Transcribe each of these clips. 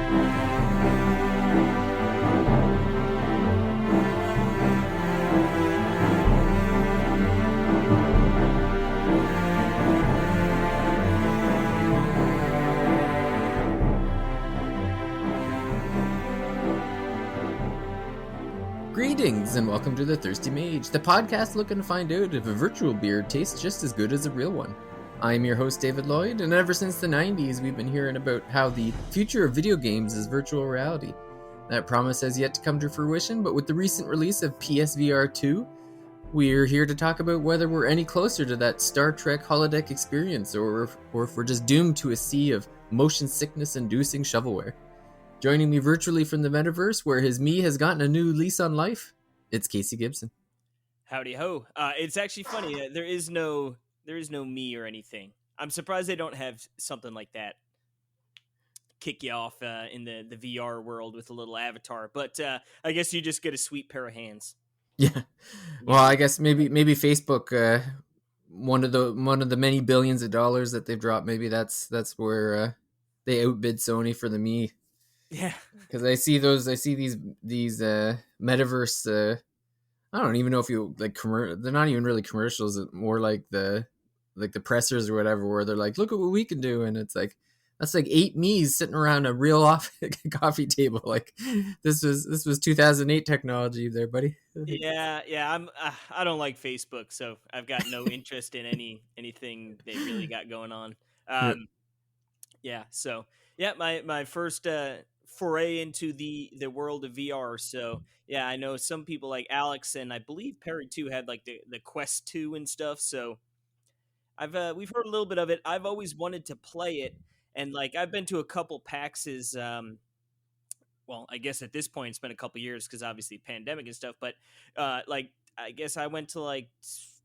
Greetings and welcome to The Thirsty Mage, the podcast looking to find out if a virtual beer tastes just as good as a real one. I'm your host David Lloyd, and ever since the 90s we've been hearing about how the future of video games is virtual reality. That promise has yet to come to fruition, but with the recent release of PSVR 2, we're here to talk about whether we're any closer to that Star Trek holodeck experience, or if we're just doomed to a sea of motion sickness-inducing shovelware. Joining me virtually from the metaverse, where his me has gotten a new lease on life, it's Casey Gibson. Howdy ho! It's actually funny. There is no me or anything. I'm surprised they don't have something like that kick you off in the VR world with a little avatar. But I guess you just get a sweet pair of hands. Yeah. Well, I guess maybe Facebook, one of the many billions of dollars that they've dropped. Maybe that's where they outbid Sony for the me. Yeah, because I see these metaverse. I don't even know if you like they're not even really commercials. It's more like the pressers or whatever, where they're like, "Look at what we can do," and it's like that's like 8 me's sitting around a real coffee table. Like this was 2008 technology, there, buddy. Yeah. I don't like Facebook, so I've got no interest in anything they really got going on. Yeah. So yeah, my first foray into the world of VR. So yeah, I know some people like Alex and I believe Perry too had like the Quest 2 and stuff. So we've heard a little bit of it. I've always wanted to play it, and like I've been to a couple PAXs. Well, I guess at this point it's been a couple years because obviously pandemic and stuff. But like I guess I went to like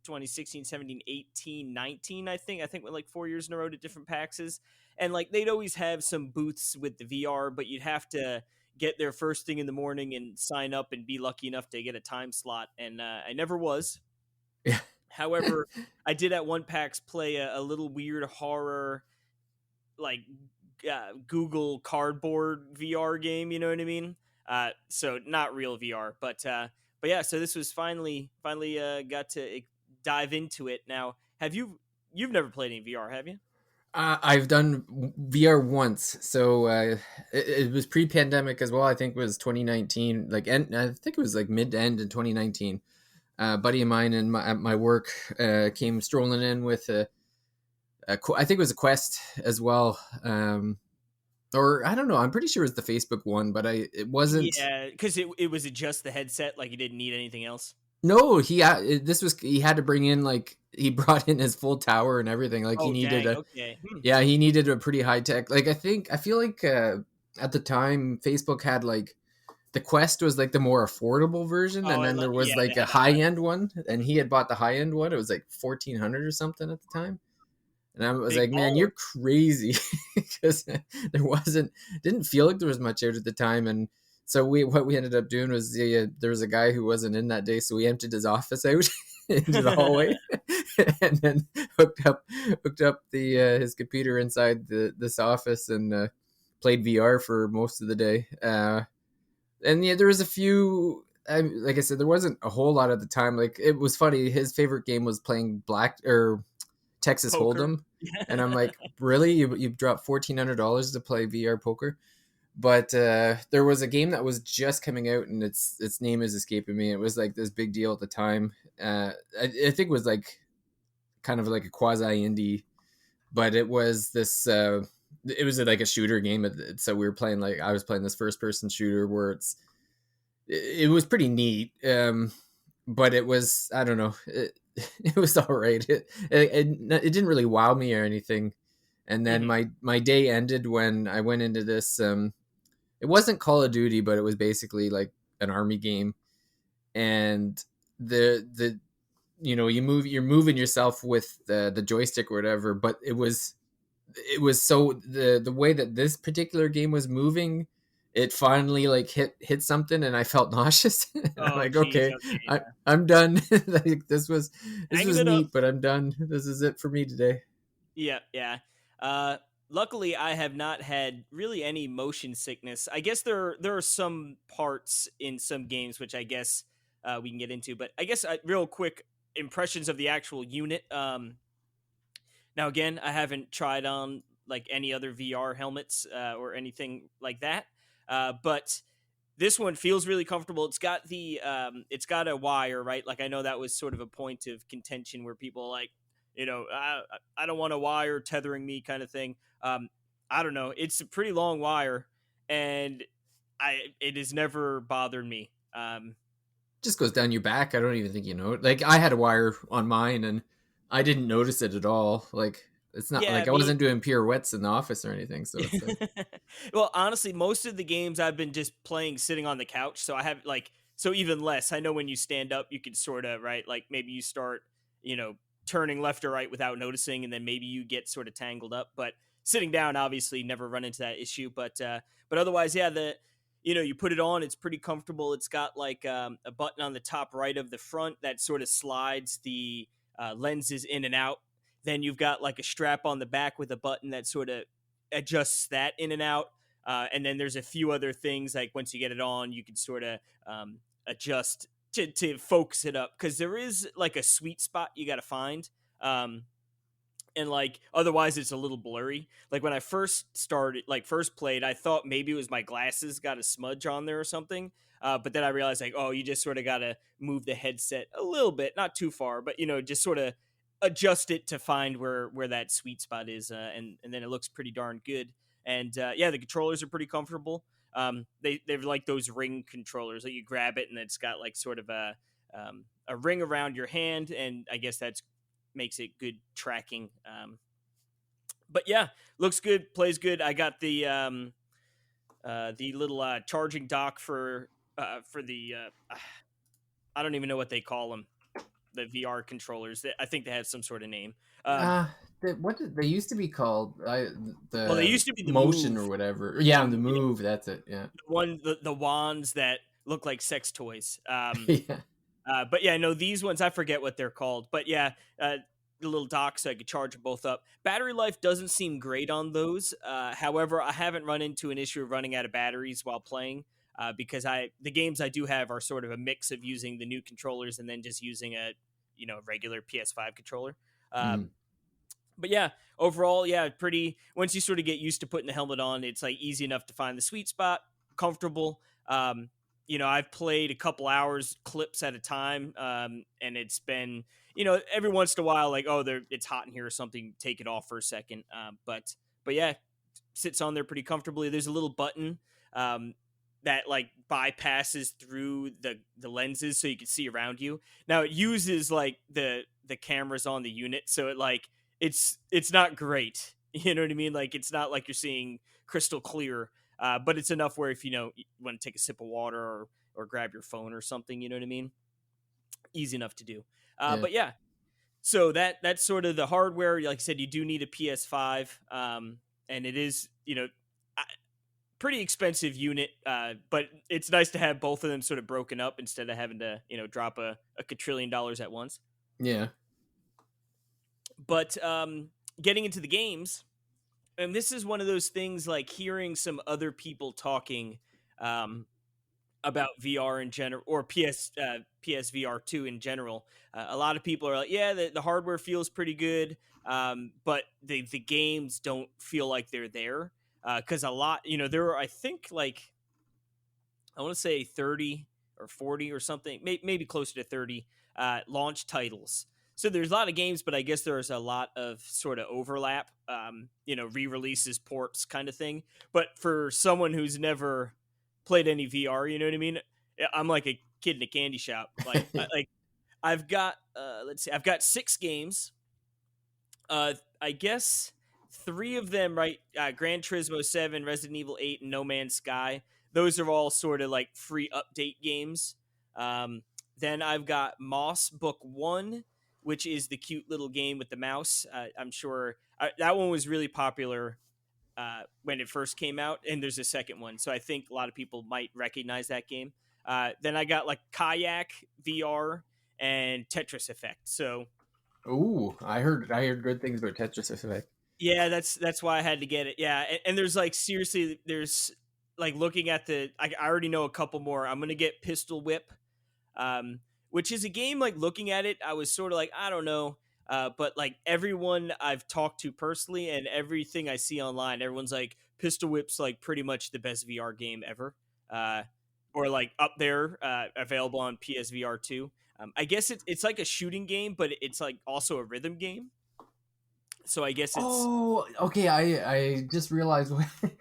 2016, 17, 18, 19. I think went like 4 years in a row to different PAXs. And like they'd always have some booths with the VR, but you'd have to get there first thing in the morning and sign up and be lucky enough to get a time slot. And I never was. Yeah. However, I did at one PAX play a little weird horror, like Google Cardboard VR game. You know what I mean? So not real VR, but yeah. So this was finally got to dive into it. Now, you've never played any VR, have you? I've done VR once, so it was pre-pandemic as well. I think it was 2019, and I think it was like mid to end in 2019. A buddy of mine and my work came strolling in with I think it was a Quest as well, or I don't know. I'm pretty sure it was the Facebook one, but it wasn't. Yeah, because it was just the headset. Like, you didn't need anything else. No, he had to bring in he brought in his full tower and everything. Like he needed he needed a pretty high tech. Like I feel like at the time Facebook had like the Quest was like the more affordable version, and then there was a high end one, and he had bought the high end one. It was like 1,400 or something at the time, and I was like, man, you're crazy, because didn't feel like there was much out at the time. And so what we ended up doing was there was a guy who wasn't in that day, so we emptied his office out into the hallway, and then hooked up his computer inside this office and played VR for most of the day. And yeah, there was a few. Like I said, there wasn't a whole lot at the time. Like it was funny. His favorite game was playing Texas Poker. Hold'em, and I'm like, really? You dropped $1,400 to play VR poker? But there was a game that was just coming out, and its name is escaping me. It was like this big deal at the time. I think it was like kind of like a quasi indie, but it was this. It was like a shooter game. So we were playing I was playing this first person shooter where it was pretty neat. But it was, I don't know. It was all right. It didn't really wow me or anything. And then my day ended when I went into this. It wasn't Call of Duty, but it was basically like an army game. And the you're moving yourself with the joystick or whatever, but it was so the way that this particular game was moving, it finally like hit something, and I felt nauseous. I'm like, okay, I'm done. Like, this was neat, but I'm done. This is it for me today. Yeah. luckily I have not had really any motion sickness. I guess there are some parts in some games which I guess we can get into, but I guess real quick impressions of the actual unit. Now again, I haven't tried on like any other VR helmets or anything like that, but this one feels really comfortable. It's got a wire, right? Like I know that was sort of a point of contention where people like, I don't want a wire tethering me kind of thing. I don't know. It's a pretty long wire, and I it has never bothered me. Just goes down your back. I don't even think you know it. Like I had a wire on mine and I didn't notice it at all. Like it's not Yeah, like I me. wasn't doing pirouettes in the office or anything. So it's like Well, honestly, most of the games I've been just playing sitting on the couch, so I have like so even less. I know when you stand up, you can sort of right, like maybe you start, you know, turning left or right without noticing, and then maybe you get sort of tangled up. But sitting down, obviously, never run into that issue. But otherwise, yeah, the you put it on, it's pretty comfortable. It's got like a button on the top right of the front that sort of slides the lenses in and out. Then you've got like a strap on the back with a button that sort of adjusts that in and out. And then there's a few other things like once you get it on, you can sort of adjust to focus it up because there is like a sweet spot you got to find. And like otherwise it's a little blurry. Like when I first started, like first played, I thought maybe it was my glasses got a smudge on there or something. But then I realized like, oh, you just sort of got to move the headset a little bit, not too far, but just sort of adjust it to find where that sweet spot is, and then it looks pretty darn good. And yeah, the controllers are pretty comfortable. They're like those ring controllers that you grab it and it's got like sort of a ring around your hand, and I guess that's makes it good tracking. But yeah, looks good, plays good. I got the little charging dock for the I don't even know what they call them, the VR controllers. I think they have some sort of name. Um, uh what did they used to be called? well, they The used to be the motion or Move, whatever. Yeah, the yeah, move. That's it. Yeah, the wands that look like sex toys. yeah, But yeah, no, these ones I forget what they're called. But yeah, the little dock so I could charge them both up. Battery life doesn't seem great on those. However, I haven't run into an issue of running out of batteries while playing. Because the games I do have are sort of a mix of using the new controllers and then just using a regular PS5 controller. mm, But yeah, overall, yeah, pretty. Once you sort of get used to putting the helmet on, it's like easy enough to find the sweet spot, comfortable. I've played a couple hours clips at a time, and it's been, every once in a while, like, oh, it's hot in here or something, take it off for a second. But yeah, sits on there pretty comfortably. There's a little button that like bypasses through the lenses so you can see around you. Now it uses like the cameras on the unit, so it's not great. You know what I mean? Like it's not like you're seeing crystal clear, but it's enough where if you want to take a sip of water or grab your phone or something, you know what I mean? Easy enough to do. yeah, But yeah, so that's sort of the hardware. Like I said, you do need a PS5, and it is pretty expensive unit, but it's nice to have both of them sort of broken up instead of having to drop a quadrillion dollars at once. yeah. But getting into the games, and this is one of those things like hearing some other people talking um, about VR in general or PSVR 2 in general. A lot of people are like, yeah, the hardware feels pretty good, but the games don't feel like they're there because a lot, there are, I think, like I want to say 30 or 40 or something, maybe closer to 30 launch titles. So there's a lot of games, but I guess there's a lot of sort of overlap, re-releases, ports kind of thing. But for someone who's never played any VR, you know what I mean? I'm like a kid in a candy shop. I've got let's see, I've got 6 games. I guess 3 of them, right? Gran Turismo 7, Resident Evil 8, and No Man's Sky. Those are all sort of like free update games. Then I've got Moss Book 1, which is the cute little game with the mouse. I'm sure that one was really popular when it first came out, and there's a second one. So I think a lot of people might recognize that game. Then I got like Kayak VR and Tetris Effect. So Ooh, I heard good things about Tetris Effect. Yeah, that's why I had to get it. Yeah, and there's like seriously, there's like looking at I already know a couple more. I'm gonna get Pistol Whip, um, which is a game like looking at it, I was sort of like, I don't know. But like everyone I've talked to personally and everything I see online, everyone's like, Pistol Whip's like pretty much the best VR game ever. Uh, or like up there, available on PSVR 2. I guess it's like a shooting game, but it's like also a rhythm game. So I guess it's Oh, okay. I just realized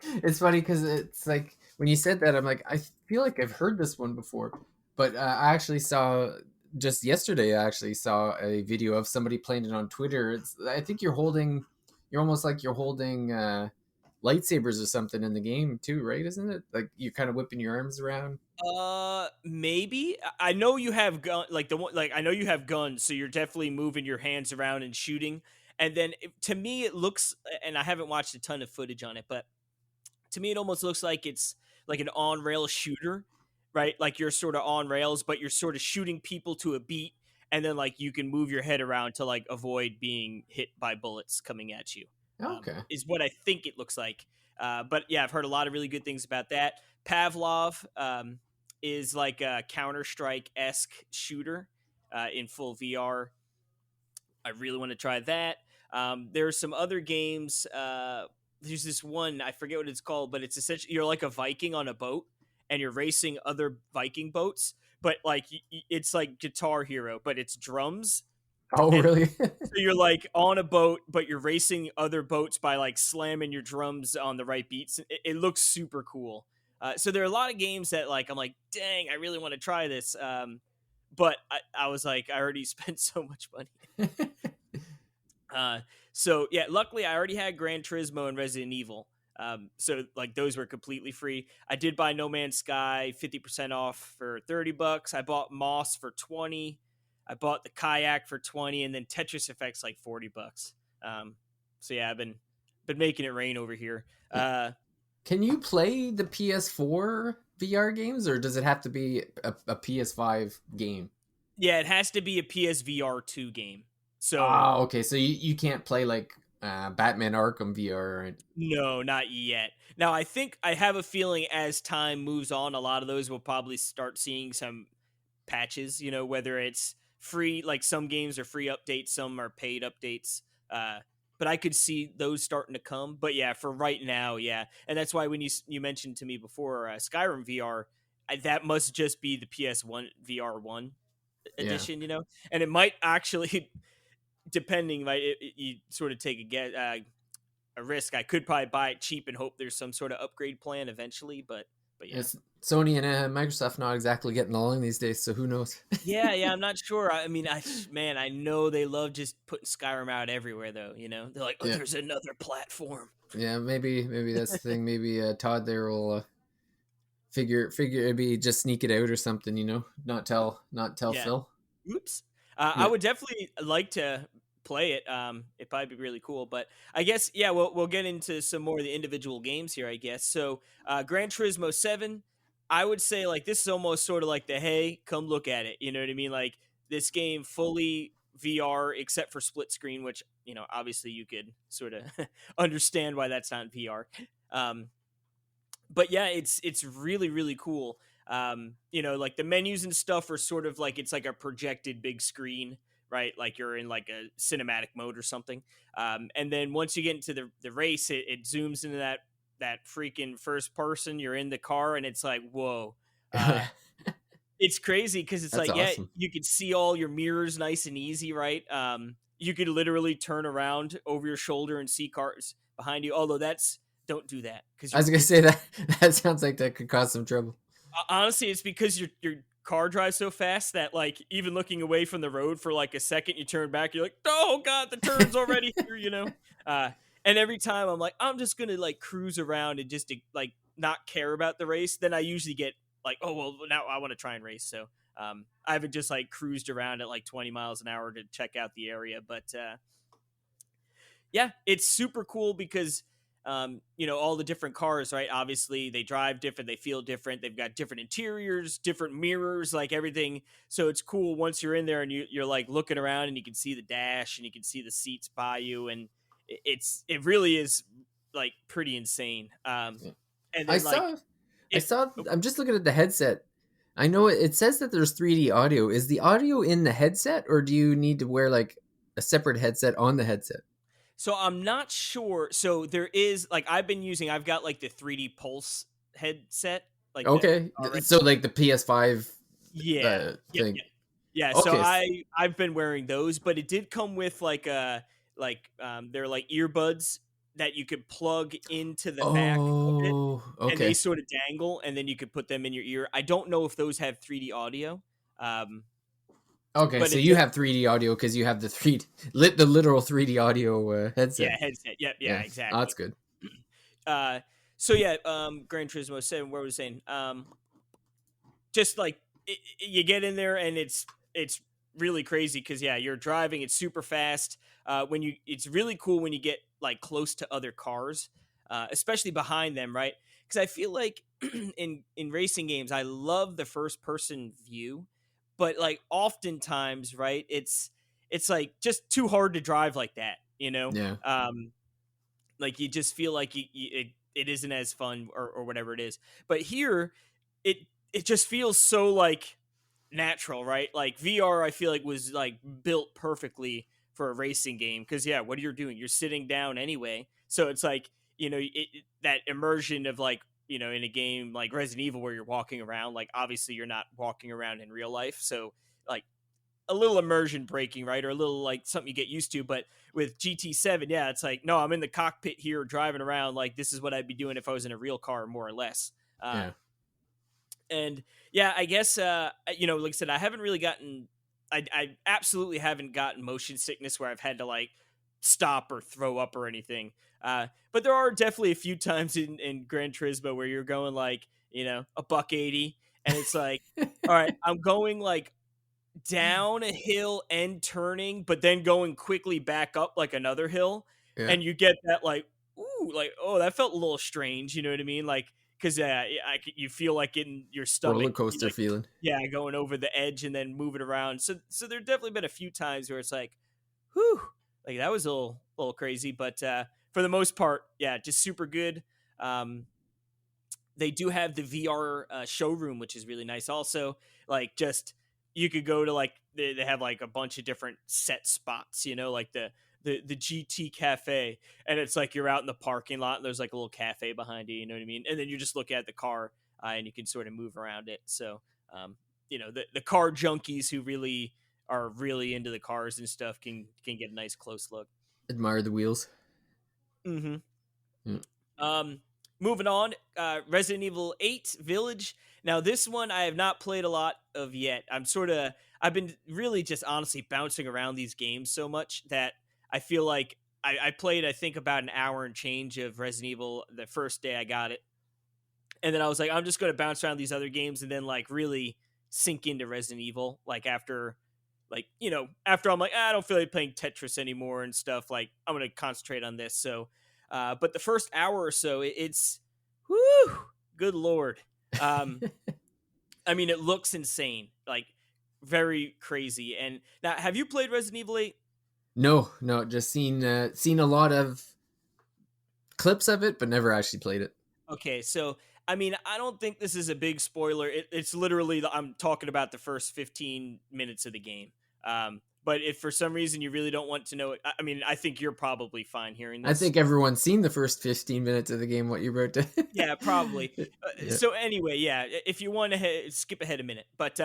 it's funny because it's like when you said that, I'm like, I feel like I've heard this one before, but I actually saw just yesterday. I actually saw a video of somebody playing it on Twitter. It's I think you're almost like you're holding lightsabers or something in the game too, right? Isn't it? Like you're kind of whipping your arms around. maybe I know you have gun like the one like I know you have guns, so you're definitely moving your hands around and shooting. And then to me, it looks, and I haven't watched a ton of footage on it, but to me, it almost looks like it's like an on rail shooter, right? Like you're sort of on rails, but you're sort of shooting people to a beat, and then like you can move your head around to like avoid being hit by bullets coming at you. Okay. Is what I think it looks like. But yeah, I've heard a lot of really good things about that. Pavlov is like a Counter Strike esque shooter in full VR. I really want to try that. There are some other games. There's this one, I forget what it's called, but it's essentially you're like a Viking on a boat and you're racing other Viking boats, but like it's like Guitar Hero, but it's drums. Oh, And really? so you're like on a boat, but you're racing other boats by like slamming your drums on the right beats. It looks super cool. So there are a lot of games that like I'm like, dang, I really want to try this. But I was like, I already spent so much money. Uh, so yeah, luckily I already had Gran Turismo and Resident Evil. So like those were completely free. I did buy No Man's Sky 50% off for $30. I bought Moss for 20. I bought the kayak for 20, and then Tetris Effects like $40. So yeah, I've been making it rain over here. Can you play the PS4 VR games, or does it have to be a PS5 game? Yeah, it has to be a PSVR 2 game. So Oh, okay. So you can't play like Batman Arkham VR. Right? no, not yet. Now, I think I have a feeling as time moves on, a lot of those will probably start seeing some patches, whether it's free, like some games are free updates, some are paid updates. Uh, but I could see those starting to come. But yeah, for right now, yeah. And that's why when you mentioned to me before Skyrim VR, that must just be the PS1 VR1 Yeah. edition, and it might actually, depending, right, you sort of take a risk. I could probably buy it cheap and hope there's some sort of upgrade plan eventually, but yeah. It's Sony and Microsoft not exactly getting along these days, so who knows? Yeah, I'm not sure. I mean, man, I know they love just putting Skyrim out everywhere, though. They're like, oh, Yeah. there's another platform. Yeah, maybe that's the thing. Maybe Todd there will figure maybe just sneak it out or something. Not tell Yeah. Phil. Oops. I Yeah. would definitely like to play it. It'd probably be really cool. But I guess yeah, we'll get into some more of the individual games here. I guess so. Gran Turismo 7. I would say like this is almost sort of like the hey, come look at it. You know what I mean? Like this game fully VR except for split screen, which obviously you could sort of understand why that's not VR. Um, but yeah, it's really really cool. Like the menus and stuff are sort of like it's like a projected big screen, right? Like you're in like a cinematic mode or something. And then once you get into the race, it zooms into that freaking first person. You're in the car, and it's like whoa. It's crazy because it's That's like, yeah, awesome. you could see all your mirrors nice and easy, right? You could literally turn around over your shoulder and see cars behind you. Although that's don't do that because I was gonna you're say that that sounds like that could cause some trouble. honestly, it's because your car drives so fast that like even looking away from the road for like a second, you turn back, you're like, oh god, the turn's already here. Uh, and every time I'm like, I'm just gonna like cruise around and just like not care about the race. Then I usually get like, oh well, now I want to try and race. So I haven't just like cruised around at like 20 miles an hour to check out the area, but yeah, it's super cool because all the different cars, right? Obviously, they drive different, they feel different, they've got different interiors, different mirrors, like everything. So it's cool once you're in there and you're like looking around and you can see the dash and you can see the seats by you, and it really is like pretty insane. Yeah. And I then like saw I it saw oh, I'm just looking at the headset. I know it says that there's 3D audio. Is the audio in the headset or do you need to wear like a separate headset on the headset? so I'm not sure. So there is like I've got like the 3D Pulse headset, like the Okay. already. So like the PS5 Yeah. Yep. thing. Yep. Yeah. So Okay. I've been wearing those, but it did come with like they're like earbuds that you could plug into the back of it, Oh, and they okay. sort of dangle, and then you could put them in your ear. I don't know if those have 3D audio, um, Okay, but so it you does. have 3D audio because you have the the literal 3D audio headset. Yeah, headset. Yep. Yeah. Yeah, oh, that's Exactly. good. uh, so yeah, Gran Turismo 7. What was I saying? Just like you get in there and it's really crazy because yeah, you're driving, it's super fast. When you It's really cool when you get like close to other cars, especially behind them, right? Because I feel like in racing games I love the first person view, but like oftentimes, right, it's like just too hard to drive like that, you know. Yeah, Like you just feel like it isn't as fun, or whatever it is. But here it it just feels so like natural, right? Like VR I feel like was like built perfectly for a racing game because yeah, what you're doing, you're sitting down anyway. So it's like, that immersion of like, in a game like Resident Evil where you're walking around, like obviously you're not walking around in real life. So like a little immersion breaking, right? Or a little like something you get used to. But with GT7, yeah, it's like, no, I'm in the cockpit here driving around. Like this is what I'd be doing if I was in a real car, more or less. Uh, yeah. and yeah, I guess, like I said, I haven't really gotten, I absolutely haven't gotten motion sickness where I've had to like stop or throw up or anything. But there are definitely a few times in Gran Turismo where you're going like, a buck 80, and it's like, all right, I'm going like down a hill and turning, but then going quickly back up like another hill, Yeah, and you get that like, ooh, like, oh, that felt a little strange. You know what I mean? Like, because you feel like in your stomach, roller coaster like, feeling. yeah, going over the edge and then moving around. So there definitely been a few times where it's like, whew, like that was a little crazy, but for the most part, yeah, just super good. Um, they do have the VR showroom, which is really nice. Also, like just you could go to like they have like a bunch of different set spots, like the GT cafe, and it's like you're out in the parking lot and there's like a little cafe behind you, you know what I mean? And then you just look at the car, and you can sort of move around it. So, the car junkies who really are really into the cars and stuff can get a nice close look. Admire the wheels. Mm-hmm. Yeah. Um, Moving on, Resident Evil 8 Village. Now, this one I have not played a lot of yet. I've been really just honestly bouncing around these games so much that I feel like I played, I think, about an hour and change of Resident Evil the first day I got it. And then I was like, I'm just going to bounce around these other games and then like really sink into Resident Evil. Like after I'm like, I don't feel like playing Tetris anymore and stuff. Like I'm going to concentrate on this. So, but the first hour or so, it's whoo, good lord. Um, I mean, it looks insane, like very crazy. And now, have you played Resident Evil 8? No, no, just seen a lot of clips of it, but never actually played it. Okay, so I mean, I don't think this is a big spoiler. It's literally I'm talking about the first 15 minutes of the game. But if for some reason you really don't want to know it, I mean, I think you're probably fine hearing I this. think everyone's seen the first 15 minutes of the game. What you're about to. Yeah, probably. Yeah. So anyway, yeah, if you want to skip ahead a minute, but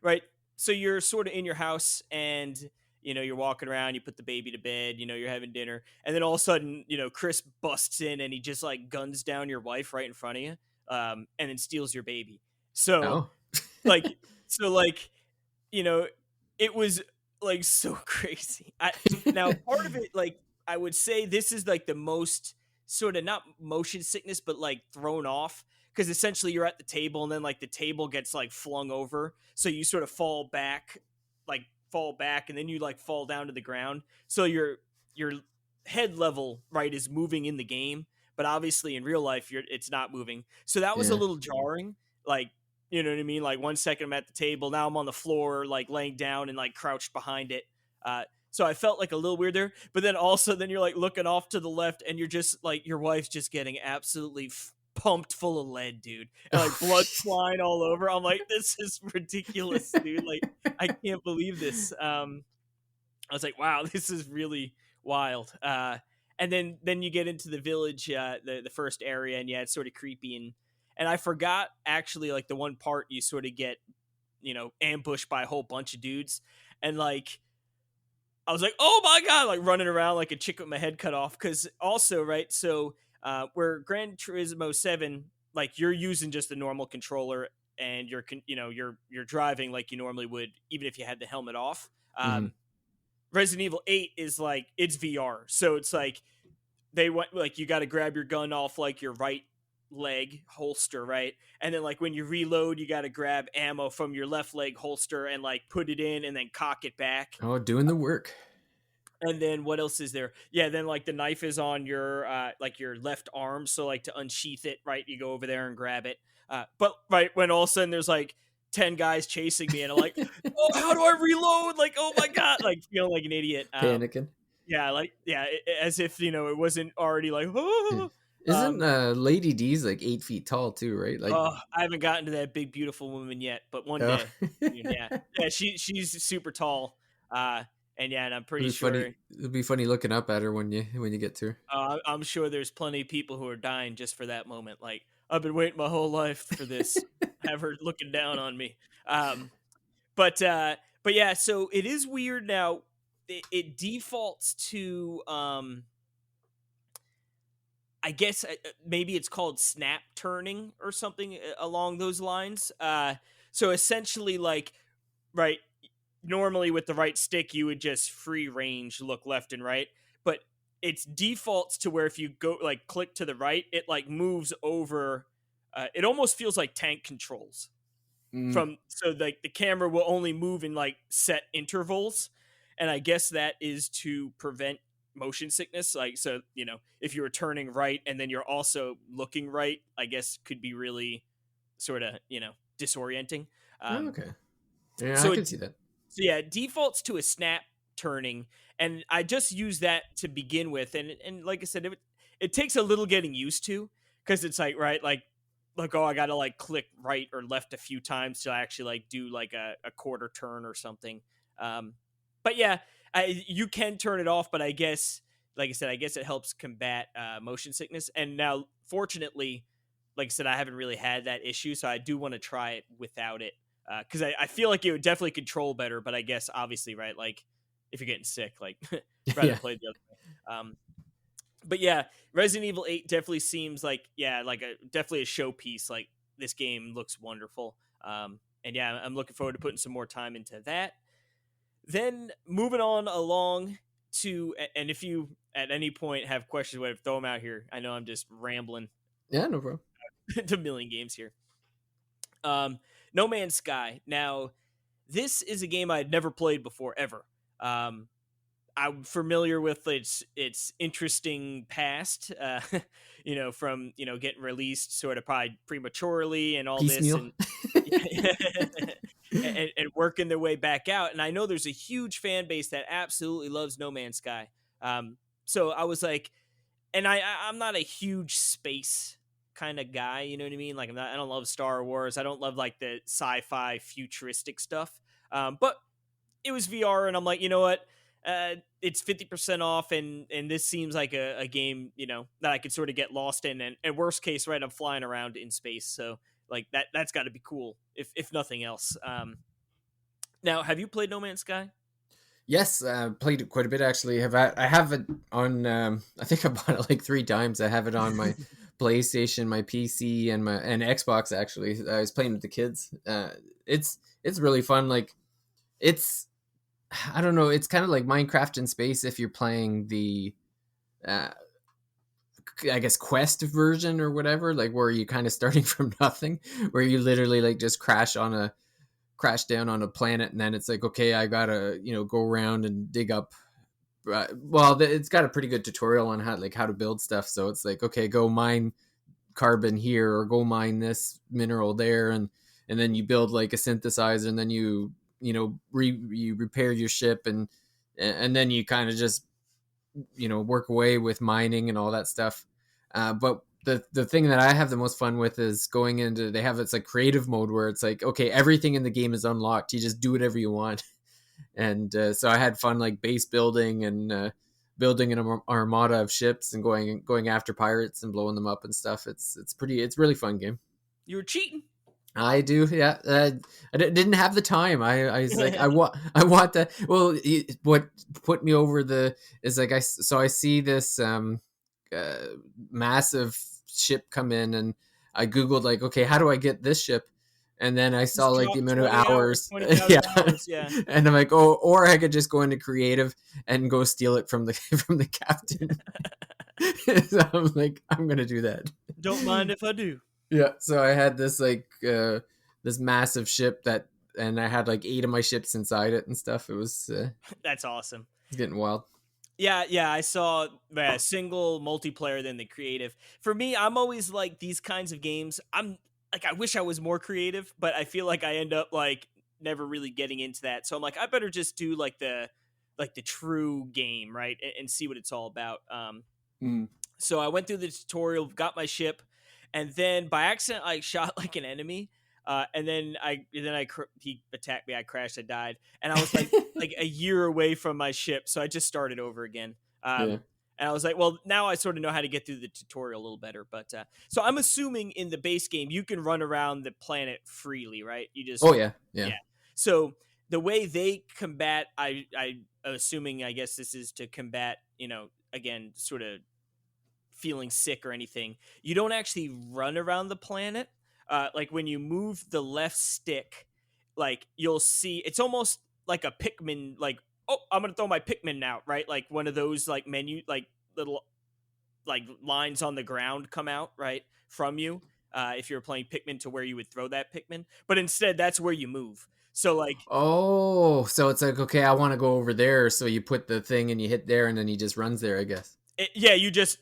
right, so you're sort of in your house and you're walking around, you put the baby to bed, you're having dinner, and then all of a sudden, Chris busts in and he just like guns down your wife right in front of you, and then steals your baby. So Oh. like, so like, you know, it was like so crazy. Now part of it, like I would say this is like the most sort of not motion sickness, but like thrown off because essentially you're at the table and then like the table gets like flung over, so you sort of like fall back, and then you like fall down to the ground. So your head level right is moving in the game, but obviously in real life it's not moving. So that was a Yeah. little jarring. Like you know what I mean? Like 1 second I'm at the table, now I'm on the floor, like laying down and like crouched behind it. So I felt like a little weird there, but then also then you're like looking off to the left and you're just like your wife's just getting absolutely pumped full of lead, dude, and like blood flying all over. I'm like, this is ridiculous, dude. Like I can't believe this. I was like, wow, this is really wild. And then you get into the village, the first area, and yeah, it's sort of creepy, and I forgot actually like the one part you sort of get, ambushed by a whole bunch of dudes, and like I was like, oh my god, like running around like a chick with my head cut off. Because also, right, so where Gran Turismo 7, like you're using just a normal controller and you're driving like you normally would, even if you had the helmet off. Hmm. Resident Evil 8 is like it's VR, so it's like they went like you got to grab your gun off like your right leg holster, right? And then like when you reload, you got to grab ammo from your left leg holster and like put it in and then cock it back. Oh, doing the work. And then what else is there? Yeah, then like the knife is on your like your left arm, so like to unsheath it, right? You go over there and grab it. But right when all of a sudden there's like 10 guys chasing me and I'm like, oh, how do I reload? Like, oh my god, like feeling like an idiot. Panicking. Yeah, like yeah, as if it wasn't already like. Yeah. Oh. Isn't Lady D's like 8 feet tall too, right? Like, Oh, I haven't gotten to that big beautiful woman yet, but one oh. day. Yeah, yeah, she's super tall, and yeah, and I'm It'll pretty be funny. sure. It'll be funny looking up at her when you get to I'm sure there's plenty of people who are dying just for that moment. Like I've been waiting my whole life for this. Have her looking down on me. Um, but yeah, so it is weird now. It defaults to I guess maybe it's called snap turning or something along those lines. So essentially, like, right, normally with the right stick, you would just free range look left and right, but it's defaults to where if you go like click to the right, it like moves over. It almost feels like tank controls her. from so like the camera will only move in like set intervals, and I guess that is to prevent motion sickness. Like so if you were turning right and then you're also looking right, I guess could be really sort of disorienting. Oh, um okay. Yeah, I so can it see that. so yeah, it defaults to a snap turning, and I just use that to begin with, and like I said, it takes a little getting used to because it's like right, like oh, I gotta like click right or left a few times to actually like do like a quarter turn or something. Um, but yeah, you can turn it off, but I guess like I said, I guess it helps combat motion sickness. And now, fortunately, like I said, I haven't really had that issue, so I do want to try it without it because I feel like it would definitely control better. But I guess obviously, right, like if you're getting sick, like rather Yeah. play the other way. But yeah, Resident Evil 8 definitely seems like like a definitely a showpiece. Like this game looks wonderful. And yeah, I'm looking forward to putting some more time into that. Then moving on along to, and if you at any point have questions, whatever, throw them out here. I know I'm just rambling Yeah, no problem. to a million games here. No Man's Sky. Now, this is a game I'd never played before ever. I'm familiar with its interesting past, from getting released sort of probably prematurely and all this, Piecemeal. and and working their way back out. And I know there's a huge fan base that absolutely loves No Man's Sky. So I was like, and I'm not a huge space kind of guy, you know what I mean? Like I don't love Star Wars. I don't love like the sci-fi futuristic stuff. But it was VR, and I'm like, you know what? It's 50% off, and this seems like a game, that I could sort of get lost in. And worst case, right, I'm flying around in space, so like that's got to be cool, if nothing else. Now, have you played No Man's Sky? Yes, played it quite a bit actually. I have it on? I think I bought it like 3 times. I have it on my PlayStation, my PC, and my Xbox. Actually, I was playing with the kids. It's really fun. Like it's I don't know. It's kind of like Minecraft in space if you're playing the uh, I guess quest version or whatever, like where you kind of starting from nothing, where you literally like just crash down on a planet, and then it's like, okay, I gotta go around and dig up. Well, it's got a pretty good tutorial on how to build stuff. So it's like, okay, go mine carbon here or go mine this mineral there, and then you build like a synthesizer, and then you repair your ship, and and then you kind of just work away with mining and all that stuff. But the thing that I have the most fun with is going into they have it's like creative mode where it's like, okay, everything in the game is unlocked. You just do whatever you want, and so I had fun like base building and building an armada of ships and going after pirates and blowing them up and stuff. It's really fun game. You were cheating. I do, yeah. Didn't have the time. I was like, I want that. Well, what put me over the is like I see this uh, massive ship come in, and I googled like, okay, how do I get this ship? And then I saw Just like the drop amount of 20 hours, hours, 20,000 yeah. hours. Yeah. And I'm like, oh, or I could just go into creative and go steal it from the from the captain. So I'm like, I'm gonna do that. Don't mind if I do. Yeah, so I had this like this massive ship that, and I had like 8 of my ships inside it and stuff. That's awesome. It's getting wild. Yeah, yeah, I saw single multiplayer than the creative. For me, I'm always like these kinds of games. I'm like I wish I was more creative, but I feel like I end up like never really getting into that. So I'm like I better just do like the true game, right? And see what it's all about. Mm. So I went through the tutorial, got my ship, and then by accident I shot like an enemy. And then he attacked me. I crashed. I died, and I was like a year away from my ship, so I just started over again. Yeah. And I was like, well, now I sort of know how to get through the tutorial a little better. But so I'm assuming in the base game you can run around the planet freely, right? You just Oh yeah, yeah. yeah. So the way they combat, I assuming I guess this is to combat, again, sort of feeling sick or anything. You don't actually run around the planet. Like when you move the left stick, like you'll see it's almost like a Pikmin. Like, oh, I'm gonna throw my Pikmin out, right? Like one of those like menu, like little like lines on the ground come out right from you. If you're playing Pikmin to where you would throw that Pikmin, but instead that's where you move. So like Oh, so it's like, okay, I want to go over there. So you put the thing and you hit there, and then he just runs there, I guess. yeah, you just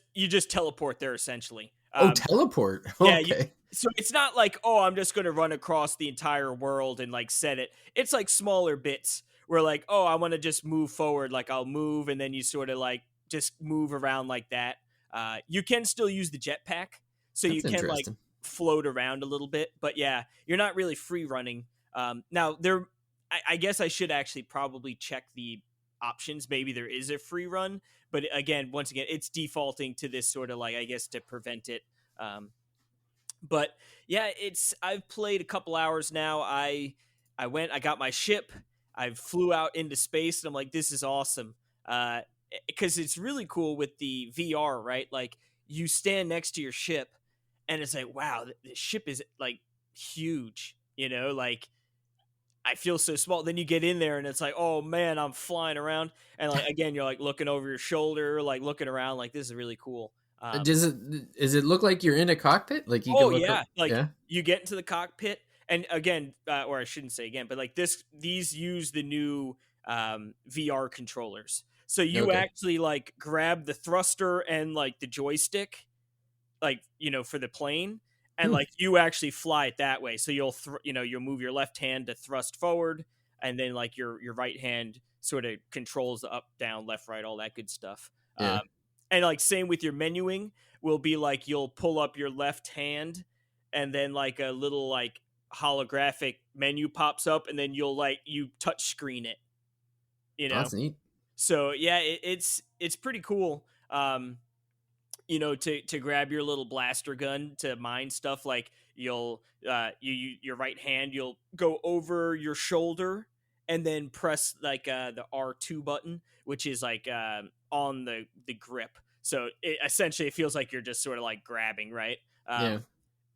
teleport there essentially. Oh, teleport. Yeah, Okay. so it's not like, oh, I'm just going to run across the entire world and like set it. It's like smaller bits where like, oh, I want to just move forward. Like I'll move and then you sort of like just move around like that. You can still use the jetpack, so you That's can like interesting. float around a little bit. But yeah, you're not really free running. Now I guess I should actually probably check the options. Maybe there is a free run, but again, once again, it's defaulting to this sort of like I guess to prevent it. But yeah, I've played a couple hours now. I got my ship, I flew out into space, and I'm like, this is awesome. Because it's really cool with the VR, right? Like you stand next to your ship, and it's like, wow, the ship is like huge. Like I feel so small. Then you get in there, and it's like, oh man, I'm flying around, and like again, you're like looking over your shoulder, like looking around, like this is really cool. Does it look like you're in a cockpit? Like you can Oh look up? yeah, like Yeah. you get into the cockpit, and again, or I shouldn't say again, but like these use the new VR controllers. So you Okay. actually like grab the thruster and like the joystick, like for the plane, and Hmm. like you actually fly it that way. So you'll move your left hand to thrust forward, and then like your right hand sort of controls the up, down, left, right, all that good stuff. Yeah. And like same with your menuing will be like you'll pull up your left hand, and then like a little like holographic menu pops up, and then you touch screen it. You Oh, know, that's neat. so yeah, it's pretty cool. To grab your little blaster gun to mine stuff, like you'll your right hand, you'll go over your shoulder and then press like the R2 button, which is like on the grip. So essentially it feels like you're just sort of like grabbing, right? Yeah.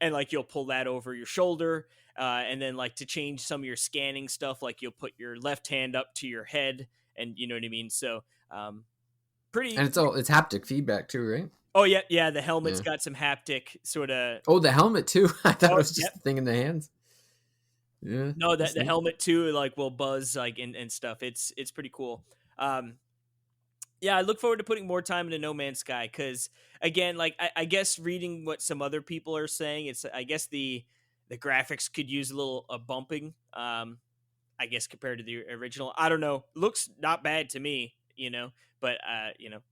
And like you'll pull that over your shoulder, and then like to change some of your scanning stuff, like you'll put your left hand up to your head, and you know what I mean. So And pretty. it's haptic feedback too, right? Oh yeah, yeah. The helmet's Yeah. got some haptic sort of. Oh, the helmet too. I thought it Oh was yeah, just the thing in the hands. Yeah, no, that that's the neat. helmet too, like will buzz like and stuff. It's pretty cool. Um, yeah, I look forward to putting more time into No Man's Sky because again, like I guess reading what some other people are saying, it's I guess the graphics could use a little bumping. I guess compared to the original. I don't know. Looks not bad to me, but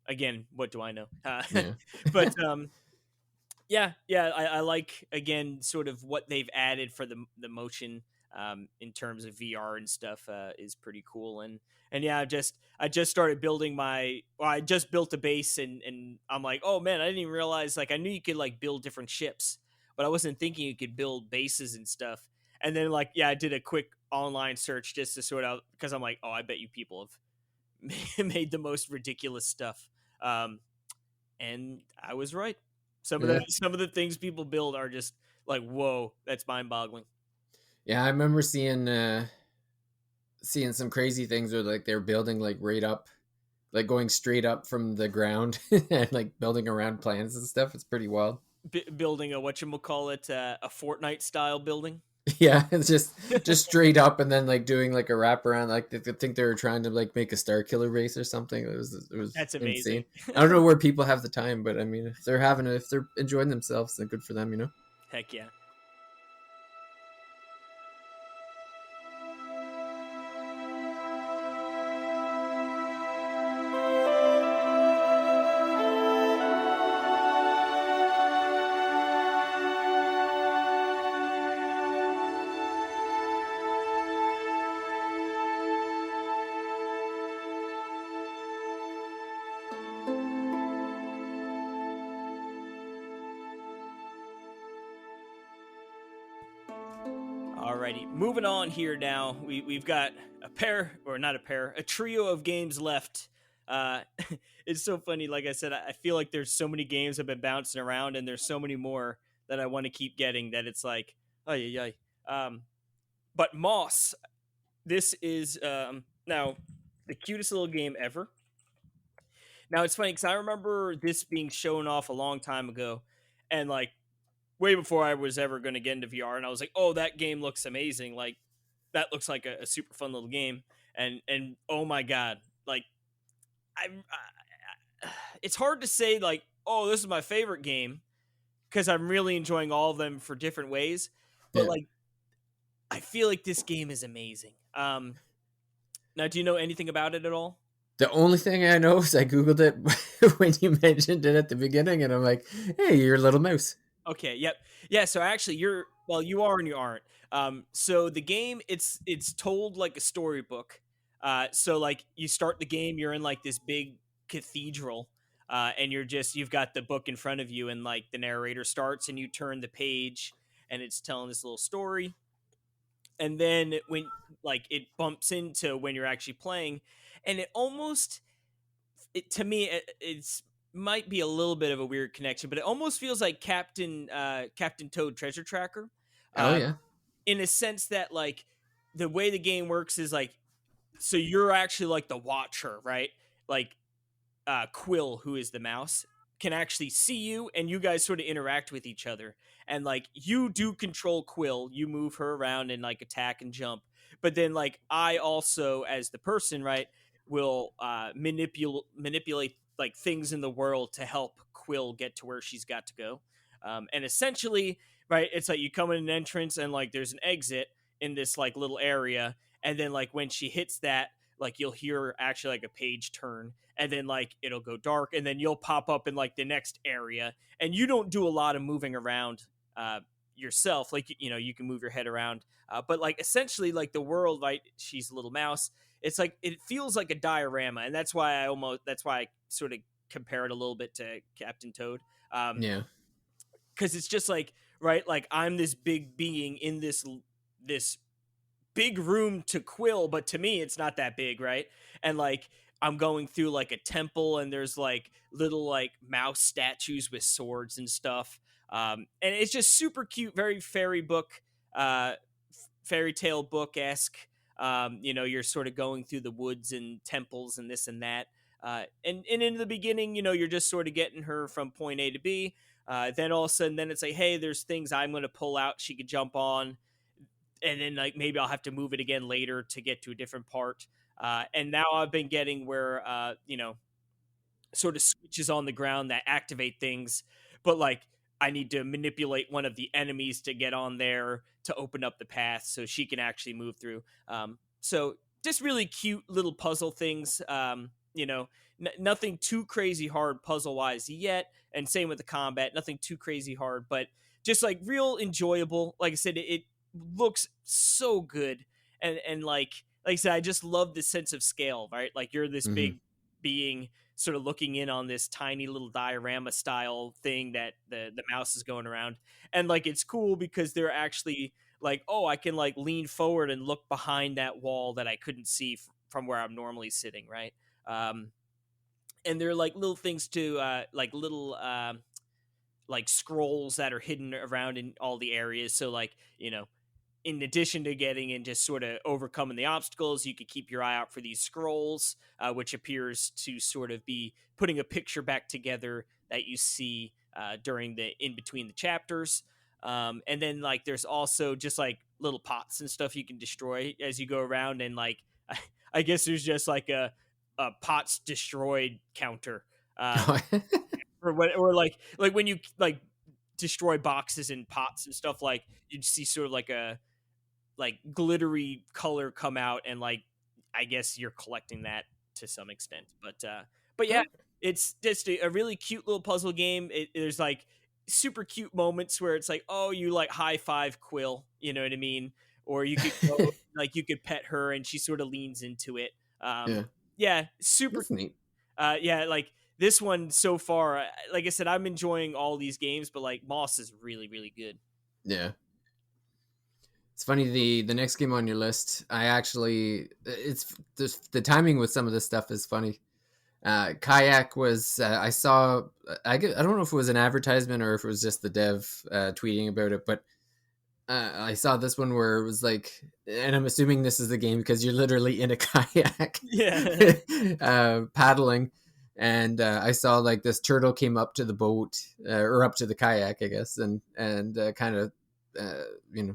again, what do I know? Yeah. But yeah, yeah, I like again sort of what they've added for the motion in terms of VR and stuff is pretty cool. And yeah, I just started building I just built a base, and I'm like, oh man, I didn't even realize, like, I knew you could like build different ships, but I wasn't thinking you could build bases and stuff. And then, like, yeah, I did a quick online search just to sort out, because I'm like, oh, I bet you people have made the most ridiculous stuff. Um, and I was right. Some of the Yeah. some of the things people build are just like, whoa, that's mind boggling. Yeah, I remember seeing some crazy things where like they're building like right up, like going straight up from the ground and like building around plants and stuff. It's pretty wild. Building a whatchamacallit, a Fortnite style building. Yeah, it's just straight up and then like doing like a wraparound. Like I think they were trying to like make a Star Killer base or something. It was That's amazing. insane. I don't know where people have the time, but I mean, if they're enjoying themselves, then good for them, you know. Heck yeah. Alrighty, moving on here now. We've got a pair, or not a pair, a trio of games left. Uh, it's so funny. Like I said, I feel like there's so many games I've been bouncing around, and there's so many more that I want to keep getting, that it's like, oh yeah, yeah. But Moss, this is now the cutest little game ever. Now it's funny because I remember this being shown off a long time ago, and like way before I was ever going to get into VR, and I was like, "Oh, that game looks amazing! Like that looks like a super fun little game." And oh my god, like it's hard to say like, "Oh, this is my favorite game," because I'm really enjoying all of them for different ways. But Yeah. like, I feel like this game is amazing. Now, do you know anything about it at all? The only thing I know is I googled it when you mentioned it at the beginning, and I'm like, "Hey, you're a little mouse." Okay, yep. Yeah, so actually you are and you aren't. So the game, it's told like a storybook. So like you start the game, you're in like this big cathedral, and you've got the book in front of you, and like the narrator starts and you turn the page and it's telling this little story. And then when like it bumps into when you're actually playing, and it almost, to me it's might be a little bit of a weird connection, but it almost feels like Captain Toad Treasure Tracker, Oh uh, yeah, in a sense that like the way the game works is like, so you're actually like the watcher, right? Like Quill, who is the mouse, can actually see you, and you guys sort of interact with each other. And like you do control Quill, you move her around and like attack and jump. But then like I also, as the person, right, will manipulate like things in the world to help Quill get to where she's got to go. And essentially, right, it's like you come in an entrance and like there's an exit in this like little area, and then like when she hits that, like you'll hear actually like a page turn, and then like it'll go dark, and then you'll pop up in like the next area, and you don't do a lot of moving around uh yourself. Like, you can move your head around, but like essentially like the world, right, she's a little mouse, it's like it feels like a diorama, and that's why I sort of compare it a little bit to Captain Toad. yeah, Because it's just like, right, like I'm this big being in this big room to Quill, but to me it's not that big, right? And like I'm going through like a temple, and there's like little like mouse statues with swords and stuff. And it's just super cute, very uh, fairy tale book esque. You're sort of going through the woods and temples and this and that. And in the beginning, you're just sort of getting her from point A to B. Then all of a sudden, then it's like, hey, there's things I'm going to pull out. She could jump on, and then like maybe I'll have to move it again later to get to a different part. And now I've been getting where sort of switches on the ground that activate things, but like I need to manipulate one of the enemies to get on there to open up the path so she can actually move through. So just really cute little puzzle things. Nothing too crazy hard puzzle wise yet, and same with the combat. Nothing too crazy hard, but just like real enjoyable. Like I said, it looks so good, and like I said, I just love the sense of scale. Right, like you're this Hmm. big being sort of looking in on this tiny little diorama style thing that the mouse is going around, and like it's cool because they're actually like, oh, I can like lean forward and look behind that wall that I couldn't see from where I'm normally sitting, right? um and they're like little things to like little like scrolls that are hidden around in all the areas, so like, in addition to getting and just sort of overcoming the obstacles, you could keep your eye out for these scrolls, which appears to sort of be putting a picture back together that you see during the in between the chapters. And then like there's also just like little pots and stuff you can destroy as you go around, and like I guess there's just like a pots destroyed counter. Um, or what, or like when you like destroy boxes and pots and stuff, like you'd see sort of like a like glittery color come out, and like I guess you're collecting that to some extent. But yeah, Oh, it's just a really cute little puzzle game. There's like super cute moments where it's like, oh, you like high five Quill, you know what I mean? Or you could go like you could pet her and she sort of leans into it. yeah, Yeah, super. that's neat. Yeah, like this one so far, like I said, I'm enjoying all these games, but like Moss is really really good. Yeah. It's funny, the next game on your list. I actually, it's the timing with some of this stuff is funny. Kayak was I saw, I don't know if it was an advertisement or if it was just the dev tweeting about it, but I saw this one where it was like, and I'm assuming this is the game because you're literally in a kayak Yeah. paddling, and I saw like this turtle came up to the boat or up to the kayak, I guess, and kind of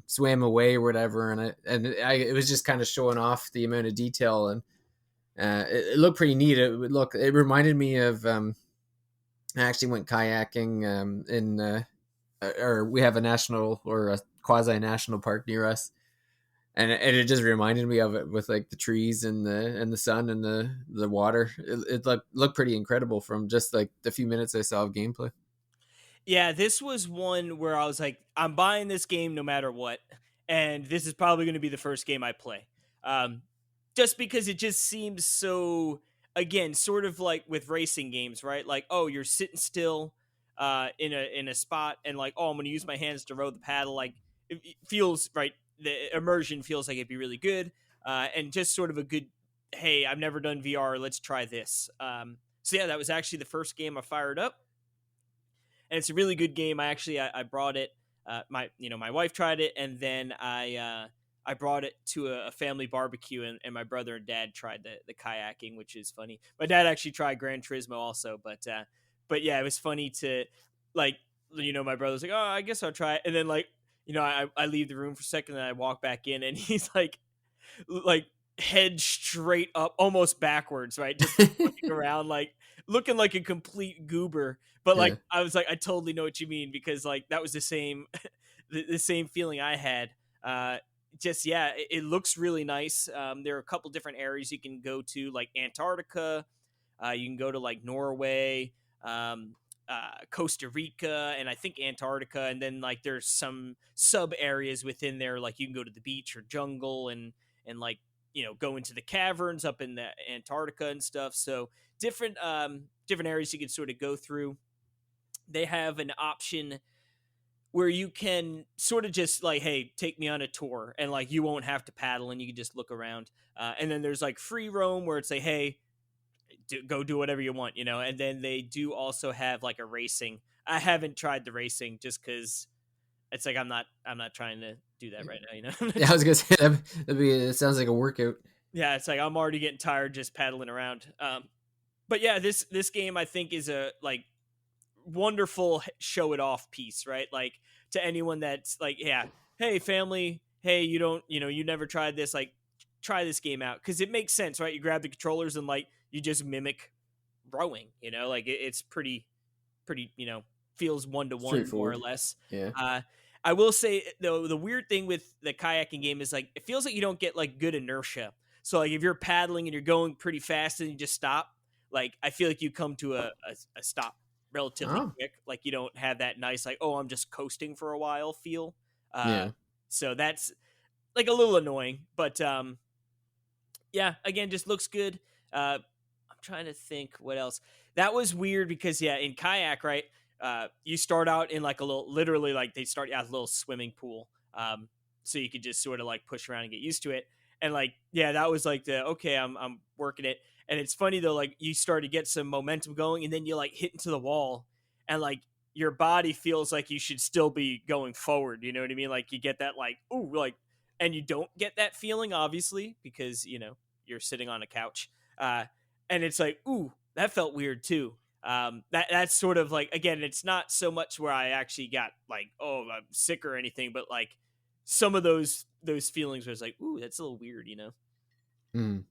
swam away or whatever, it was just kind of showing off the amount of detail, and it looked pretty neat. It reminded me of I actually went kayaking in or we have a national or a quasi national park near us, and it just reminded me of it with like the trees and the sun and the water. It looked pretty incredible from just like the few minutes I saw of gameplay. Yeah, this was one where I was like, I'm buying this game no matter what, and this is probably going to be the first game I play. Um, just because it just seems so, again, sort of like with racing games, right? Like, oh, you're sitting still in a spot, and like, oh, I'm going to use my hands to row the paddle. Like, it feels right. The immersion feels like it'd be really good, and just sort of a good. Hey, I've never done VR. Let's try this. So yeah, that was actually the first game I fired up, and it's a really good game. I brought it. My wife tried it, and then I brought it to a family barbecue, and my brother and dad tried the kayaking, which is funny. My dad actually tried Gran Turismo also, but yeah, it was funny to like, my brother's like, oh, I guess I'll try it, and then like, I leave the room for a second, and I walk back in, and he's like head straight up, almost backwards, right? Just like looking around, like looking like a complete goober. But like, Yeah, I was like, I totally know what you mean, because like that was the same, the same feeling I had. Just yeah, it looks really nice. There are a couple different areas you can go to, like Antarctica. You can go to like Norway, um, Costa Rica, and I think Antarctica. And then like there's some sub areas within there, like you can go to the beach or jungle, and like, go into the caverns up in the Antarctica and stuff. So different areas you can sort of go through. They have an option where you can sort of just like, hey, take me on a tour, and like you won't have to paddle and you can just look around. And then there's like free roam where it's like, hey, go do whatever you want, And then they do also have like a racing. I haven't tried the racing just because it's like I'm not trying to do that right now, yeah. I was gonna say it sounds like a workout. Yeah, it's like I'm already getting tired just paddling around. But yeah, this game I think is a like wonderful show it off piece, right? Like to anyone that's like, yeah, hey family, hey, you don't, you never tried this, like try this game out, because it makes sense, right? You grab the controllers and like you just mimic rowing, like it's pretty, feels one to one more or Straightforward. less. Yeah. Uh, I will say though, the weird thing with the kayaking game is like it feels like you don't get like good inertia. So like if you're paddling and you're going pretty fast and you just stop, like I feel like you come to a stop relatively Oh, quick. Like you don't have that nice like, oh, I'm just coasting for a while feel. Uh, yeah. so that's like a little annoying, but yeah, again, just looks good. I'm trying to think what else. That was weird because yeah, in kayak, right? You start out in like a little, literally like they start out a little swimming pool, so you could just sort of like push around and get used to it. And like yeah, that was like the okay, I'm working it. And it's funny though, like you start to get some momentum going, and then you like hit into the wall, and like your body feels like you should still be going forward. You know what I mean? Like you get that like ooh like, and you don't get that feeling obviously because you know you're sitting on a couch. Uh, and it's like, ooh, that felt weird too. That's sort of like again, it's not so much where I actually got like, oh, I'm sick or anything, but like some of those feelings was like, ooh, that's a little weird, you know. Mm.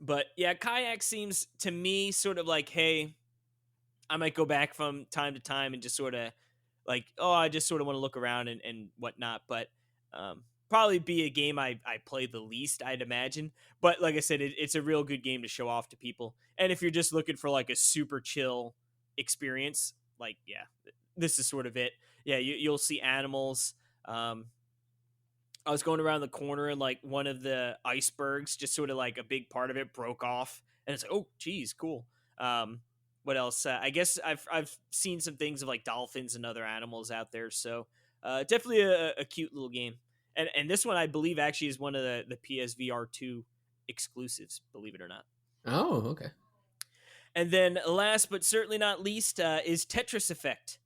But yeah, kayak seems to me sort of like, hey, I might go back from time to time and just sort of like, oh, I just sort of want to look around and whatnot. But probably be a game I play the least, I'd imagine. But like I said, it's a real good game to show off to people. And if you're just looking for like a super chill experience, like, yeah, this is sort of it. Yeah, you'll see animals. Um, I was going around the corner and like one of the icebergs, just sort of like a big part of it broke off, and it's like, oh, geez, cool. What else? I guess I've seen some things of like dolphins and other animals out there, so definitely a cute little game. And this one I believe actually is one of the PSVR2 exclusives, believe it or not. Oh, okay. And then last but certainly not least is Tetris Effect.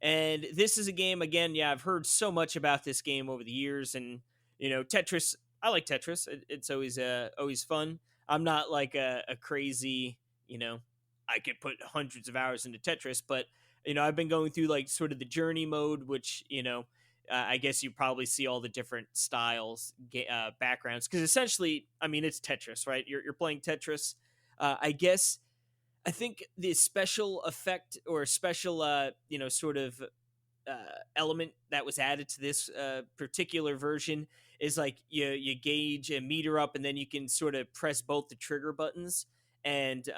And this is a game again. Yeah, I've heard so much about this game over the years, and you know, Tetris. I like Tetris. It's always fun. I'm not like a crazy, you know, I could put hundreds of hours into Tetris, but you know, I've been going through like sort of the journey mode, which you know, I guess you probably see all the different styles, backgrounds, because essentially, I mean, it's Tetris, right? You're playing Tetris. I guess I think the special effect or special, you know, sort of element that was added to this particular version is like you gauge a meter up, and then you can sort of press both the trigger buttons, and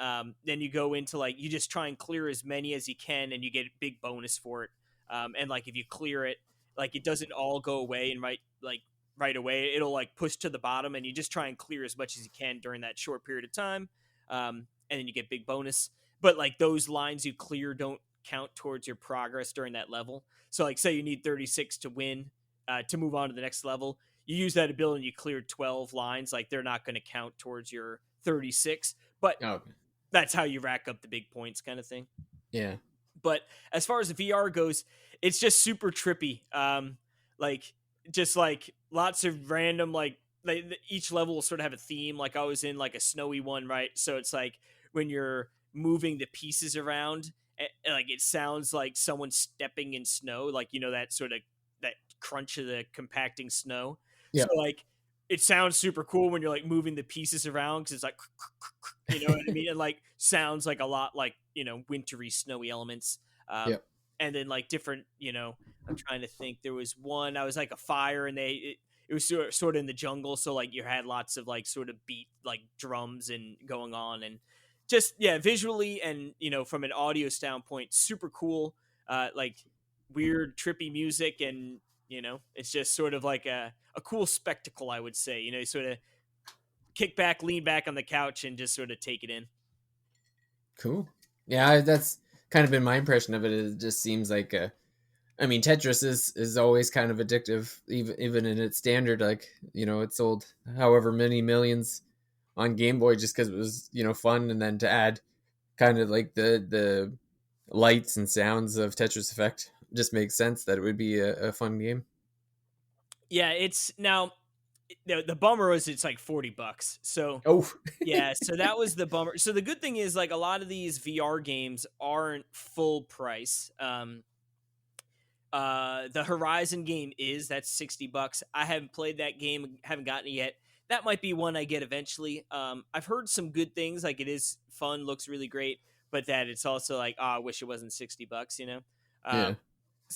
then you go into like you just try and clear as many as you can, and you get a big bonus for it. And like if you clear it, like it doesn't all go away and right away, it'll like push to the bottom, and you just try and clear as much as you can during that short period of time. And then you get big bonus. But like those lines you clear don't count towards your progress during that level. So like say you need 36 to win, to move on to the next level. You use that ability and you cleared 12 lines, like they're not going to count towards your 36, but Oh, okay. that's how you rack up the big points kind of thing. Yeah. But as far as the VR goes, it's just super trippy. Like just like lots of random like each level will sort of have a theme. Like I was in like a snowy one, right? So it's like when you're moving the pieces around, like it sounds like someone stepping in snow, like you know that sort of that crunch of the compacting snow. So Yeah. like it sounds super cool when you're like moving the pieces around because it's like you know what I mean, and like sounds like a lot like you know wintry snowy elements. Yeah. And then like different, you know, I'm trying to think. There was one I was like a fire, and it was sort of in the jungle, so like you had lots of like sort of beat like drums and going on, and just yeah, visually and you know from an audio standpoint, super cool. Like weird trippy music, and you know it's just sort of like a cool spectacle, I would say. You know, sort of kick back, lean back on the couch, and just sort of take it in. Cool. Yeah, that's kind of been my impression of it. It just seems like I mean, Tetris is always kind of addictive, even in its standard. Like it sold however many millions on Game Boy just because it was fun, and then to add kind of like the lights and sounds of Tetris Effect just makes sense that it would be a fun game. Yeah, it's now the bummer is it's like $40. So Oh, yeah, so that was the bummer. So the good thing is like a lot of these VR games aren't full price. The Horizon game is that's $60. I haven't played that game, haven't gotten it yet. That might be one I get eventually. I've heard some good things, like it is fun, looks really great, but that it's also like, oh, I wish it wasn't $60, you know. Um, yeah.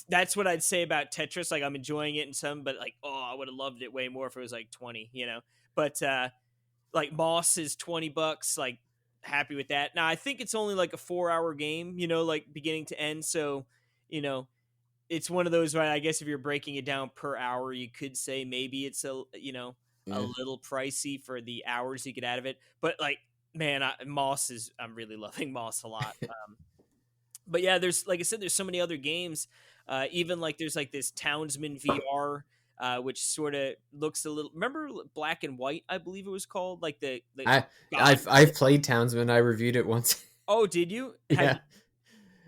that's what I'd say about Tetris. Like I'm enjoying it in some, but like, oh, I would have loved it way more if it was like 20, you know. But like Moss is $20, like happy with that. Now I think it's only like a 4 hour game, you know, like beginning to end. So, you know, it's one of those, right? I guess if you're breaking it down per hour, you could say maybe it's a, you know, a Yeah. little pricey for the hours you get out of it. But like, man, Moss is, I'm really loving Moss a lot. But yeah, there's, like I said, there's so many other games. Even like there's like this Townsman VR, which sort of looks a little. Remember Black and White? I believe it was called like the I God. I've played Townsman. I reviewed it once. Oh, did you? Have Yeah.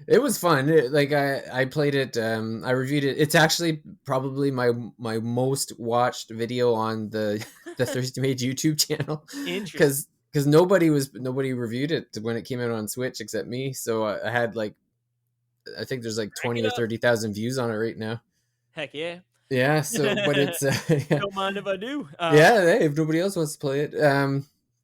It was fun. Like I played it. I reviewed it. It's actually probably my most watched video on the Thursday Made YouTube channel, Interesting. because nobody reviewed it when it came out on Switch except me. So I had like, I think there's like Crank it 20 or up. 30,000 views on it right now. Heck yeah. Yeah. So, but it's yeah, Don't mind if I do. yeah. Hey, if nobody else wants to play it,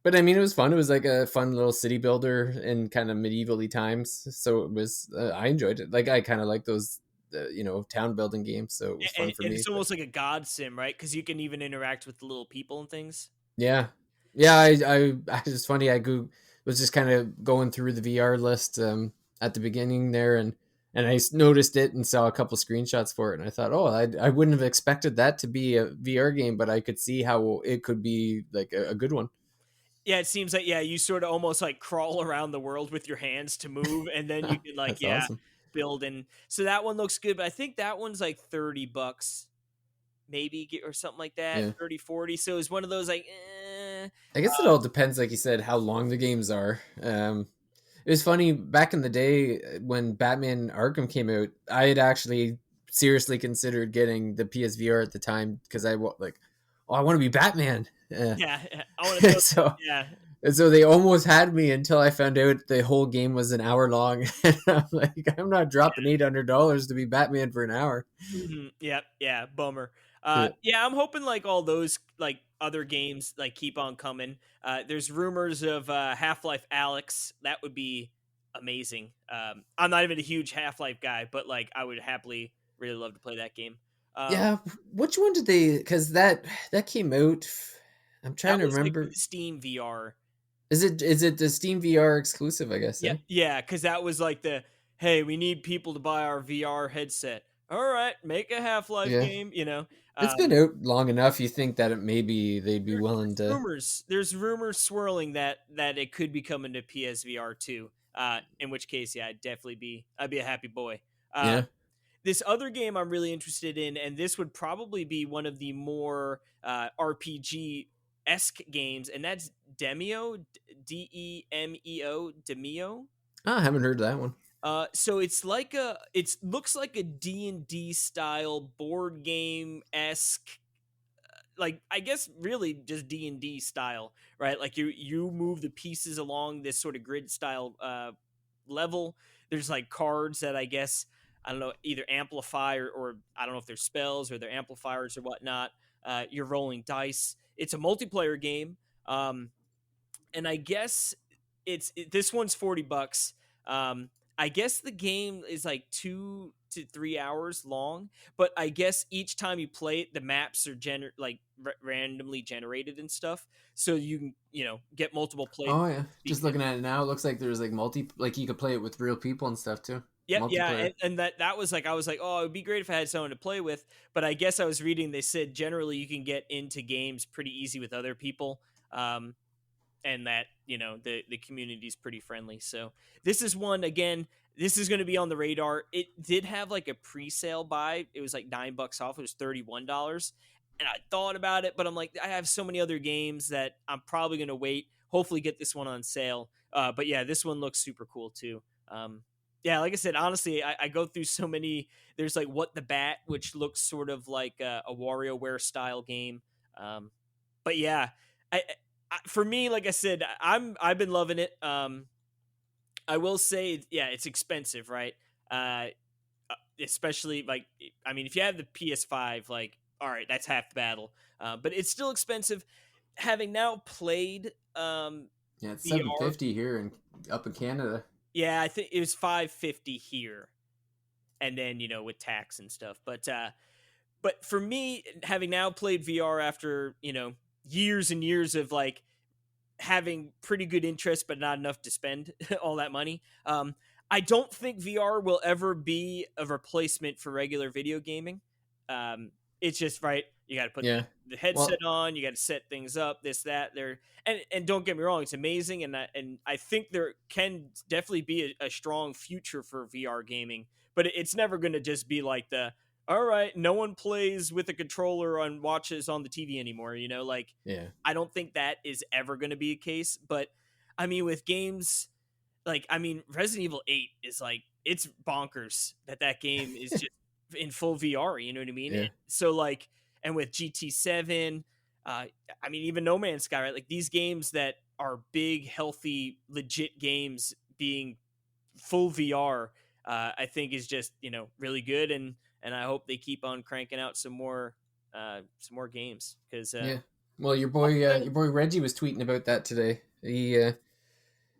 but I mean, it was fun. It was like a fun little city builder in kind of medievally times. So it was. I enjoyed it. Like I kind of like those, town building games. So it was fun for And me. it's But almost like a god sim, right? Because you can even interact with the little people and things. yeah, yeah. It's funny. Was just kind of going through the VR list at the beginning there, and I noticed it and saw a couple screenshots for it, and I thought, oh, I wouldn't have expected that to be a VR game, but I could see how it could be like a good one. Yeah, it seems like, yeah, you sort of almost like crawl around the world with your hands to move, and then you can like, That's yeah, awesome. build. And so that one looks good, but I think that one's like $30 maybe, or something like that, Yeah. 30, 40. So it's one of those like, I guess it all depends, like you said, how long the games are. It was funny back in the day when Batman Arkham came out. I had actually seriously considered getting the PSVR at the time because like, oh, I want to be Batman. yeah, I want to build. so Yeah. and so they almost had me until I found out the whole game was an hour long, and I'm like, I'm not dropping $800 to be Batman for an hour. Yeah, yeah, bummer. Yeah, Yeah, I'm hoping like all those like other games like keep on coming. There's rumors of Half-Life Alex. That would be amazing. I'm not even a huge Half-Life guy, but like I would happily really love to play that game. Um, yeah. Which one did they? Because that came out. I'm that trying to was like remember. with Steam VR. Is it the Steam VR exclusive? I guess. Yeah, Eh? yeah, because that was like the, hey, we need people to buy our VR headset. All right, make a Half-Life Yeah. game. You know, It's been out long enough. You think that maybe they'd be willing there's to? rumors. There's rumors swirling that it could be coming to PSVR too. In which case, yeah, I'd be a happy boy. Uh, Yeah. this other game I'm really interested in, and this would probably be one of the more RPG esque games, and that's Demeo, Demeo, Demeo. Oh, I haven't heard of that one. So it's like it looks like a D&D style board game esque, like I guess really just D&D style, right? Like you move the pieces along this sort of grid style level. There's like cards that I guess, I don't know, either amplify or I don't know if they're spells or they're amplifiers or whatnot. You're rolling dice. It's a multiplayer game. And I guess this one's $40. I guess the game is like 2 to 3 hours long, but I guess each time you play it, the maps are randomly generated and stuff, so you can get multiple plays. Oh yeah. Just Because looking at it now, it looks like there's like like you could play it with real people and stuff too. yep, yeah, Multiplayer. and that was like, I was like, oh, it would be great if I had someone to play with, but I guess I was reading they said generally you can get into games pretty easy with other people. And that the community is pretty friendly. So this is one, again, this is going to be on the radar. It did have like a pre-sale buy. It was like $9 off. It was $31, and I thought about it, but I'm like, I have so many other games that I'm probably going to wait, hopefully get this one on sale. But yeah, this one looks super cool too. Yeah, like I said, honestly, I go through so many. There's like What the Bat, which looks sort of like a WarioWare style game. But yeah, for me, like I said, I've been loving it. I will say, yeah, it's expensive, right? Especially like, I mean, if you have the PS5, like, all right, that's half the battle. But it's still expensive. Having now played Yeah, it's seven VR, fifty here and up in Canada. yeah, I think it was 550 here. and then with tax and stuff. But for me, having now played VR after years and years of like having pretty good interest but not enough to spend all that money. I don't think VR will ever be a replacement for regular video gaming. Um, it's just right. You got to put Yeah. the headset Well, on. You got to set things up. This, that, there, and don't get me wrong, it's amazing, and I think there can definitely be a strong future for VR gaming. But it's never going to just be like the all right, no one plays with a controller and watches on the TV anymore. Like yeah. I don't think that is ever going to be a case. But I mean, with games like, I mean, Resident Evil 8 is like, it's bonkers that game is just in full VR. You know what I mean? Yeah. So, like, and with GT7, I mean, even No Man's Sky, right? Like, these games that are big, healthy, legit games being full VR, I think is just, really good. And I hope they keep on cranking out some more games because, Yeah. Well, your boy Reggie was tweeting about that today. He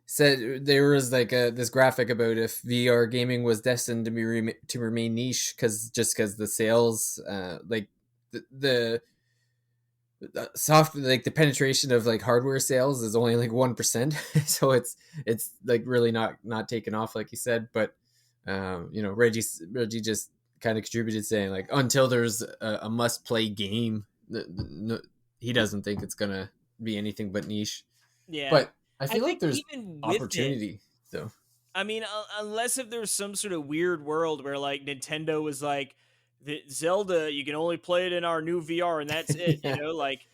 said there was like this graphic about if VR gaming was destined to to remain niche because the sales, like the soft like the penetration of like hardware sales is only like 1%. So it's like really not taken off like you said. But Reggie just kind of contributed saying like until there's a must play game, no, he doesn't think it's gonna be anything but niche. yeah, But I I feel like think there's even with it, opportunity though. I mean, unless if there's some sort of weird world where like Nintendo was like, the Zelda, you can only play it in our new VR and that's it, Yeah. like.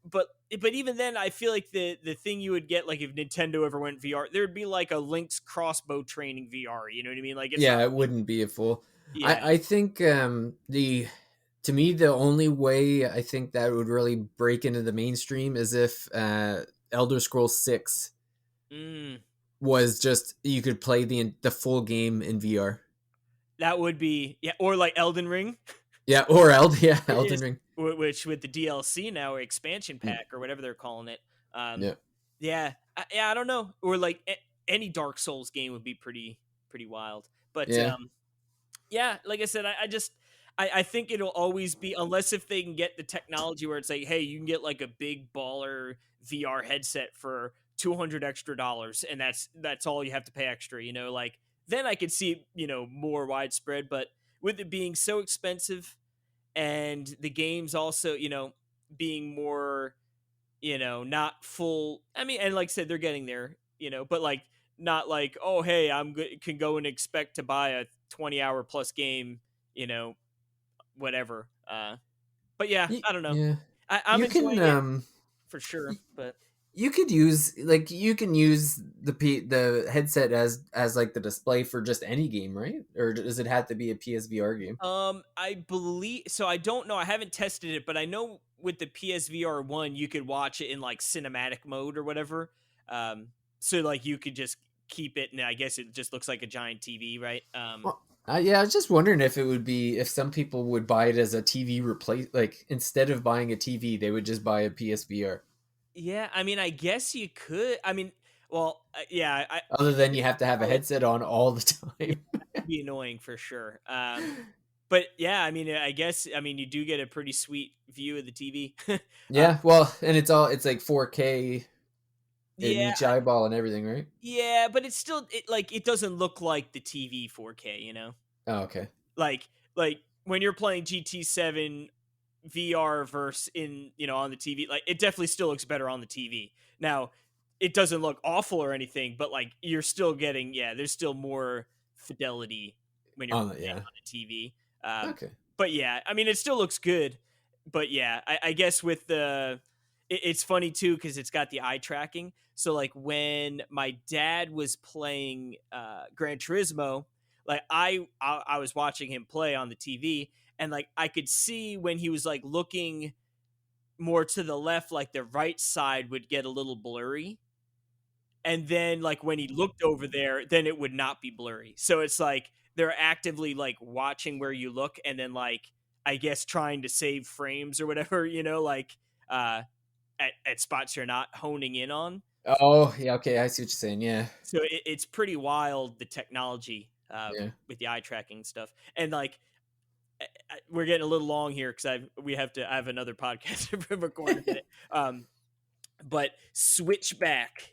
But even then, I feel like the thing you would get like if Nintendo ever went VR, there'd be like a Link's crossbow training VR. You know what I mean? Like it's not Yeah, it like wouldn't be a full. yeah. I think the to me the only way I think that would really break into the mainstream is if Elder Scrolls 6 Mm, was just you could play the full game in VR. that would be yeah, or like Elden Ring. Yeah, or yeah, Elden Is Ring. which with the DLC now or expansion Mm, pack or whatever they're calling it. Um, yeah. yeah, I don't know, or like any Dark Souls game would be pretty wild. But Yeah. yeah, like I said, I just I think it'll always be unless if they can get the technology where it's like, hey, you can get like a big baller VR headset for $200 extra, and that's all you have to pay extra. Like then I could see more widespread. But with it being so expensive and the games also being more not full. I mean, and like I said, they're getting there, but like not like, oh hey, can go and expect to buy a 20-hour plus game, you know whatever. But yeah, I don't know. Yeah. I'm You can enjoying it for sure. y- But you could use like you can use the headset as like the display for just any game, right? Or does it have to be a PSVR game? I believe so. I don't know. I haven't tested it, but I know with the PSVR one, you could watch it in like cinematic mode or whatever. So like you could just keep it, and I guess it just looks like a giant TV, right? Well, yeah, I was just wondering if it would be if some people would buy it as a TV replace, like instead of buying a TV, they would just buy a PSVR. Yeah, I mean, I guess you could. I mean, well, yeah, Other than you have to have a probably, headset on all the yeah, time. that'd be annoying for sure. But yeah, I mean, I guess, I mean, you do get a pretty sweet view of the TV. uh, Yeah, well, and it's like 4K in yeah, each eyeball and everything, right? yeah, but it's still it doesn't look like the TV 4K, Oh, okay. like when you're playing GT7 VR versus on the TV, like it definitely still looks better on the TV. Now, it doesn't look awful or anything, but like you're still getting there's still more fidelity when you're playing Yeah. on a TV. Um, Okay. but yeah, I mean it still looks good, but yeah, I guess with it's funny too because it's got the eye tracking. So like when my dad was playing Gran Turismo, like I was watching him play on the TV, and like I could see when he was like looking more to the left, like the right side would get a little blurry, and then like when he looked over there, then it would not be blurry. So it's like they're actively like watching where you look, and then like I guess trying to save frames or whatever, like uh at spots you're not honing in on. Oh, yeah, okay, I see what you're saying. Yeah. So it's pretty wild, the technology. Yeah. with the eye tracking stuff. And like we're getting a little long here because I have another podcast to record in a minute. But Switchback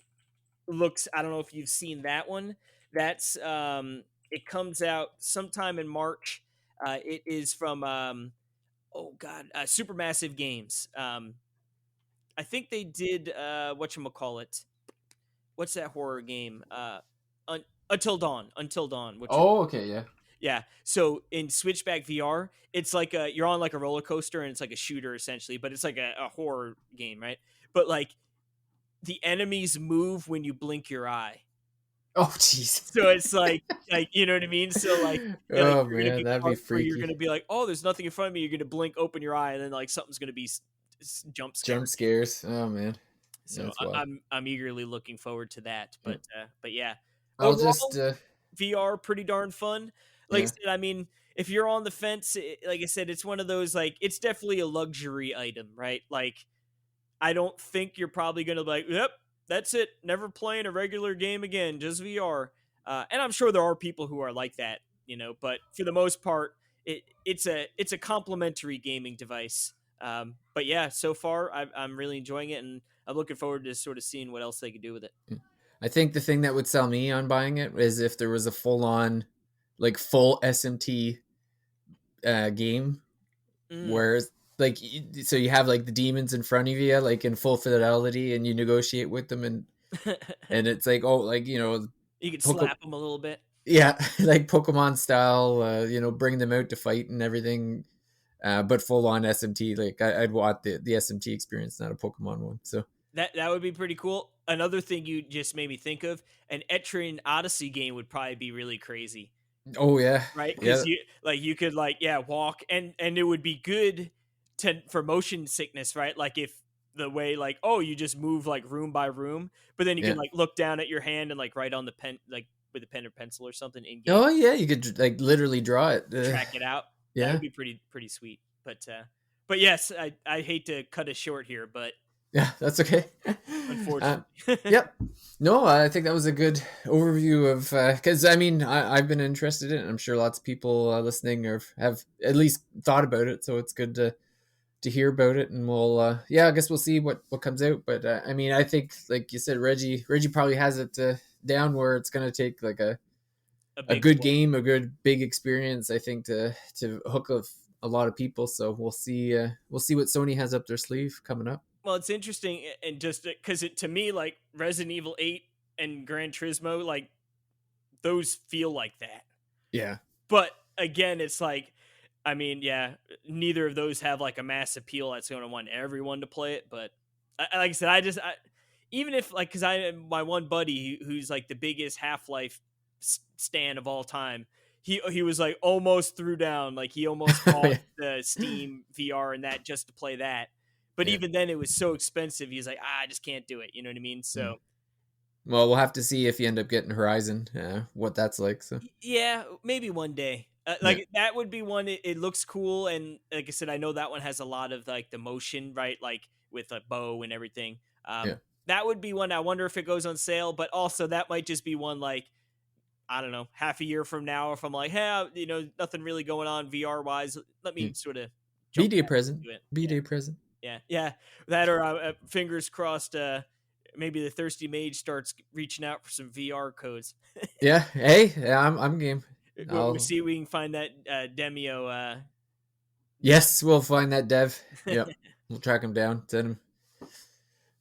looks, I don't know if you've seen that one. That's it comes out sometime in March. It is from oh god, Supermassive Games. I think they did whatchamacallit. What's that horror game? Until Dawn. Until Dawn, which was, Oh, okay, yeah. yeah. So in Switchback VR, it's like you're on like a roller coaster and it's like a shooter essentially, but it's like a horror game, right? But like the enemies move when you blink your eye. Oh, jeez. So it's like you know what I mean? So like Oh you're gonna man, be that'd be parts where you're freaky. gonna be like, oh, there's nothing in front of me. You're gonna blink, open your eye, and then like something's gonna be jump Jump scaring you. scares. Oh man, So that's wild. I'm eagerly looking forward to that. Yeah. But yeah, I'll just overall VR pretty darn fun. Like I yeah. said, I mean, if you're on the fence, like I said, it's one of those like it's definitely a luxury item, right? Like I don't think you're probably gonna be like, yep, that's it, never playing a regular game again, just VR. And I'm sure there are people who are like that, you know. But for the most part, it's a complimentary gaming device. But yeah, so far I'm really enjoying it, and I'm looking forward to sort of seeing what else they could do with it. Yeah. I think the thing that would sell me on buying it is if there was a full on, like full SMT game, Mm. where like so you have like the demons in front of you, like in full fidelity, and you negotiate with them, and it's like, oh, like You could Poke, slap them a little bit. yeah, like Pokemon style, bring them out to fight and everything, but full on SMT. Like I'd want the SMT experience, not a Pokemon one. So That would be pretty cool. Another thing you just made me think of, an Etrian Odyssey game would probably be really crazy, oh yeah, right? yeah, Because you could like walk, and it would be good to for motion sickness, right? Like if the way like, oh, you just move like room by room, but then you yeah. can like look down at your hand and like write on the pen, like with a pen or pencil or something in game, Oh yeah, you could like literally draw it. track it out. That would Yeah, be pretty sweet. But yes, I hate to cut it short here, but yeah, that's okay. uh, unfortunately. yep. No, I think that was a good overview of because I mean I've been interested in it. I'm sure lots of people listening or have at least thought about it, so it's good to hear about it, and we'll yeah, I guess we'll see what comes out. But I mean, I think like you said, Reggie probably has it down where it's gonna take like A a big good push. game, a good big experience, I think, to hook a lot of people. So we'll see what Sony has up their sleeve coming up. Well, it's interesting, and just because to me, like Resident Evil 8 and Gran Turismo, like those feel like that. Yeah, But again, it's like, I mean, yeah, neither of those have like a mass appeal that's going to want everyone to play it. But like I said, even if like, because I my one buddy who's like the biggest Half Life stan of all time. He was like almost threw down, like he almost bought yeah, the Steam VR and that just to play that. But yeah. even then, it was so expensive. He's like, I just can't do it. You know what I mean? Mm. So Well, we'll have to see if you end up getting Horizon, what that's like. So yeah, maybe one day. yeah, Like that would be one. It looks cool, and like I said, I know that one has a lot of like the motion, right? Like with a bow and everything. yeah, That would be one. I wonder if it goes on sale, but also that might just be one like I don't know, half a year from now, if I'm like, hey, nothing really going on VR wise, let yeah. me sort of B jump day back present, into it. B day present. Yeah. That or fingers crossed. Maybe the thirsty mage starts reaching out for some VR codes. Yeah, hey, yeah, I'm game. We'll I'll see if we can find that Demio. Yes, we'll find that dev. Yep, we'll track him down. Send him.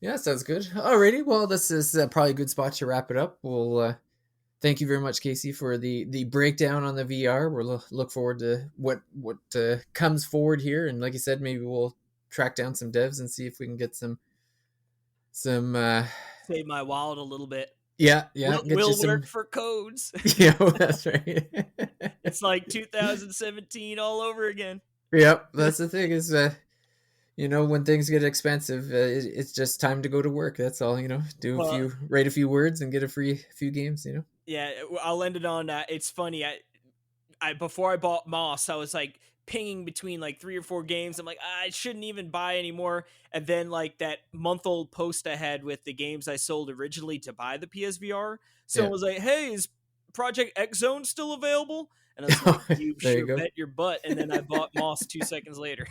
Yeah, sounds good. Alrighty, well, this is probably a good spot to wrap it up. We'll thank you very much, Casey, for the breakdown on the VR. We'll look forward to what comes forward here, and like you said, maybe we'll track down some devs and see if we can get some Save my wallet a little bit. yeah, get you Will some. work for codes. Yeah, that's right. It's like 2017 all over again. Yep, that's the thing is when things get expensive, it's just time to go to work. That's all. Well, Write a few words, and get a few games. yeah, I'll end it on. It's funny. I before I bought Moss, I was like pinging between like 3 or 4 games. I'm like, I shouldn't even buy anymore. And then like that month old post I had with the games I sold originally to buy the PSVR, Yeah, someone was like, hey, is Project X Zone still available?" And I was like, "You There you sure go. bet your butt." And then I bought Moss 2 seconds later.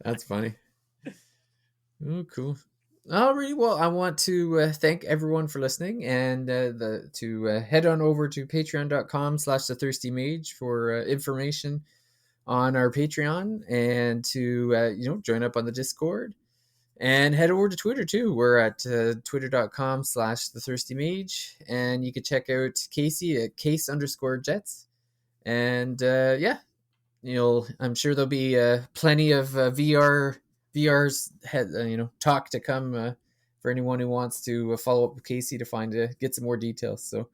That's funny. Oh, cool. Alrighty, well, I want to thank everyone for listening, and head on over to patreon.com/the thirsty mage for information on our Patreon, and to join up on the Discord, and head over to Twitter too. We're at twitter.com/the thirsty mage, and you can check out Casey at case_jets. And yeah, I'm sure there'll be plenty of VR's talk to come for anyone who wants to follow up with Casey to get some more details. So,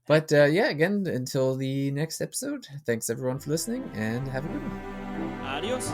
but yeah, again, until the next episode, thanks everyone for listening, and have a good one. Adios.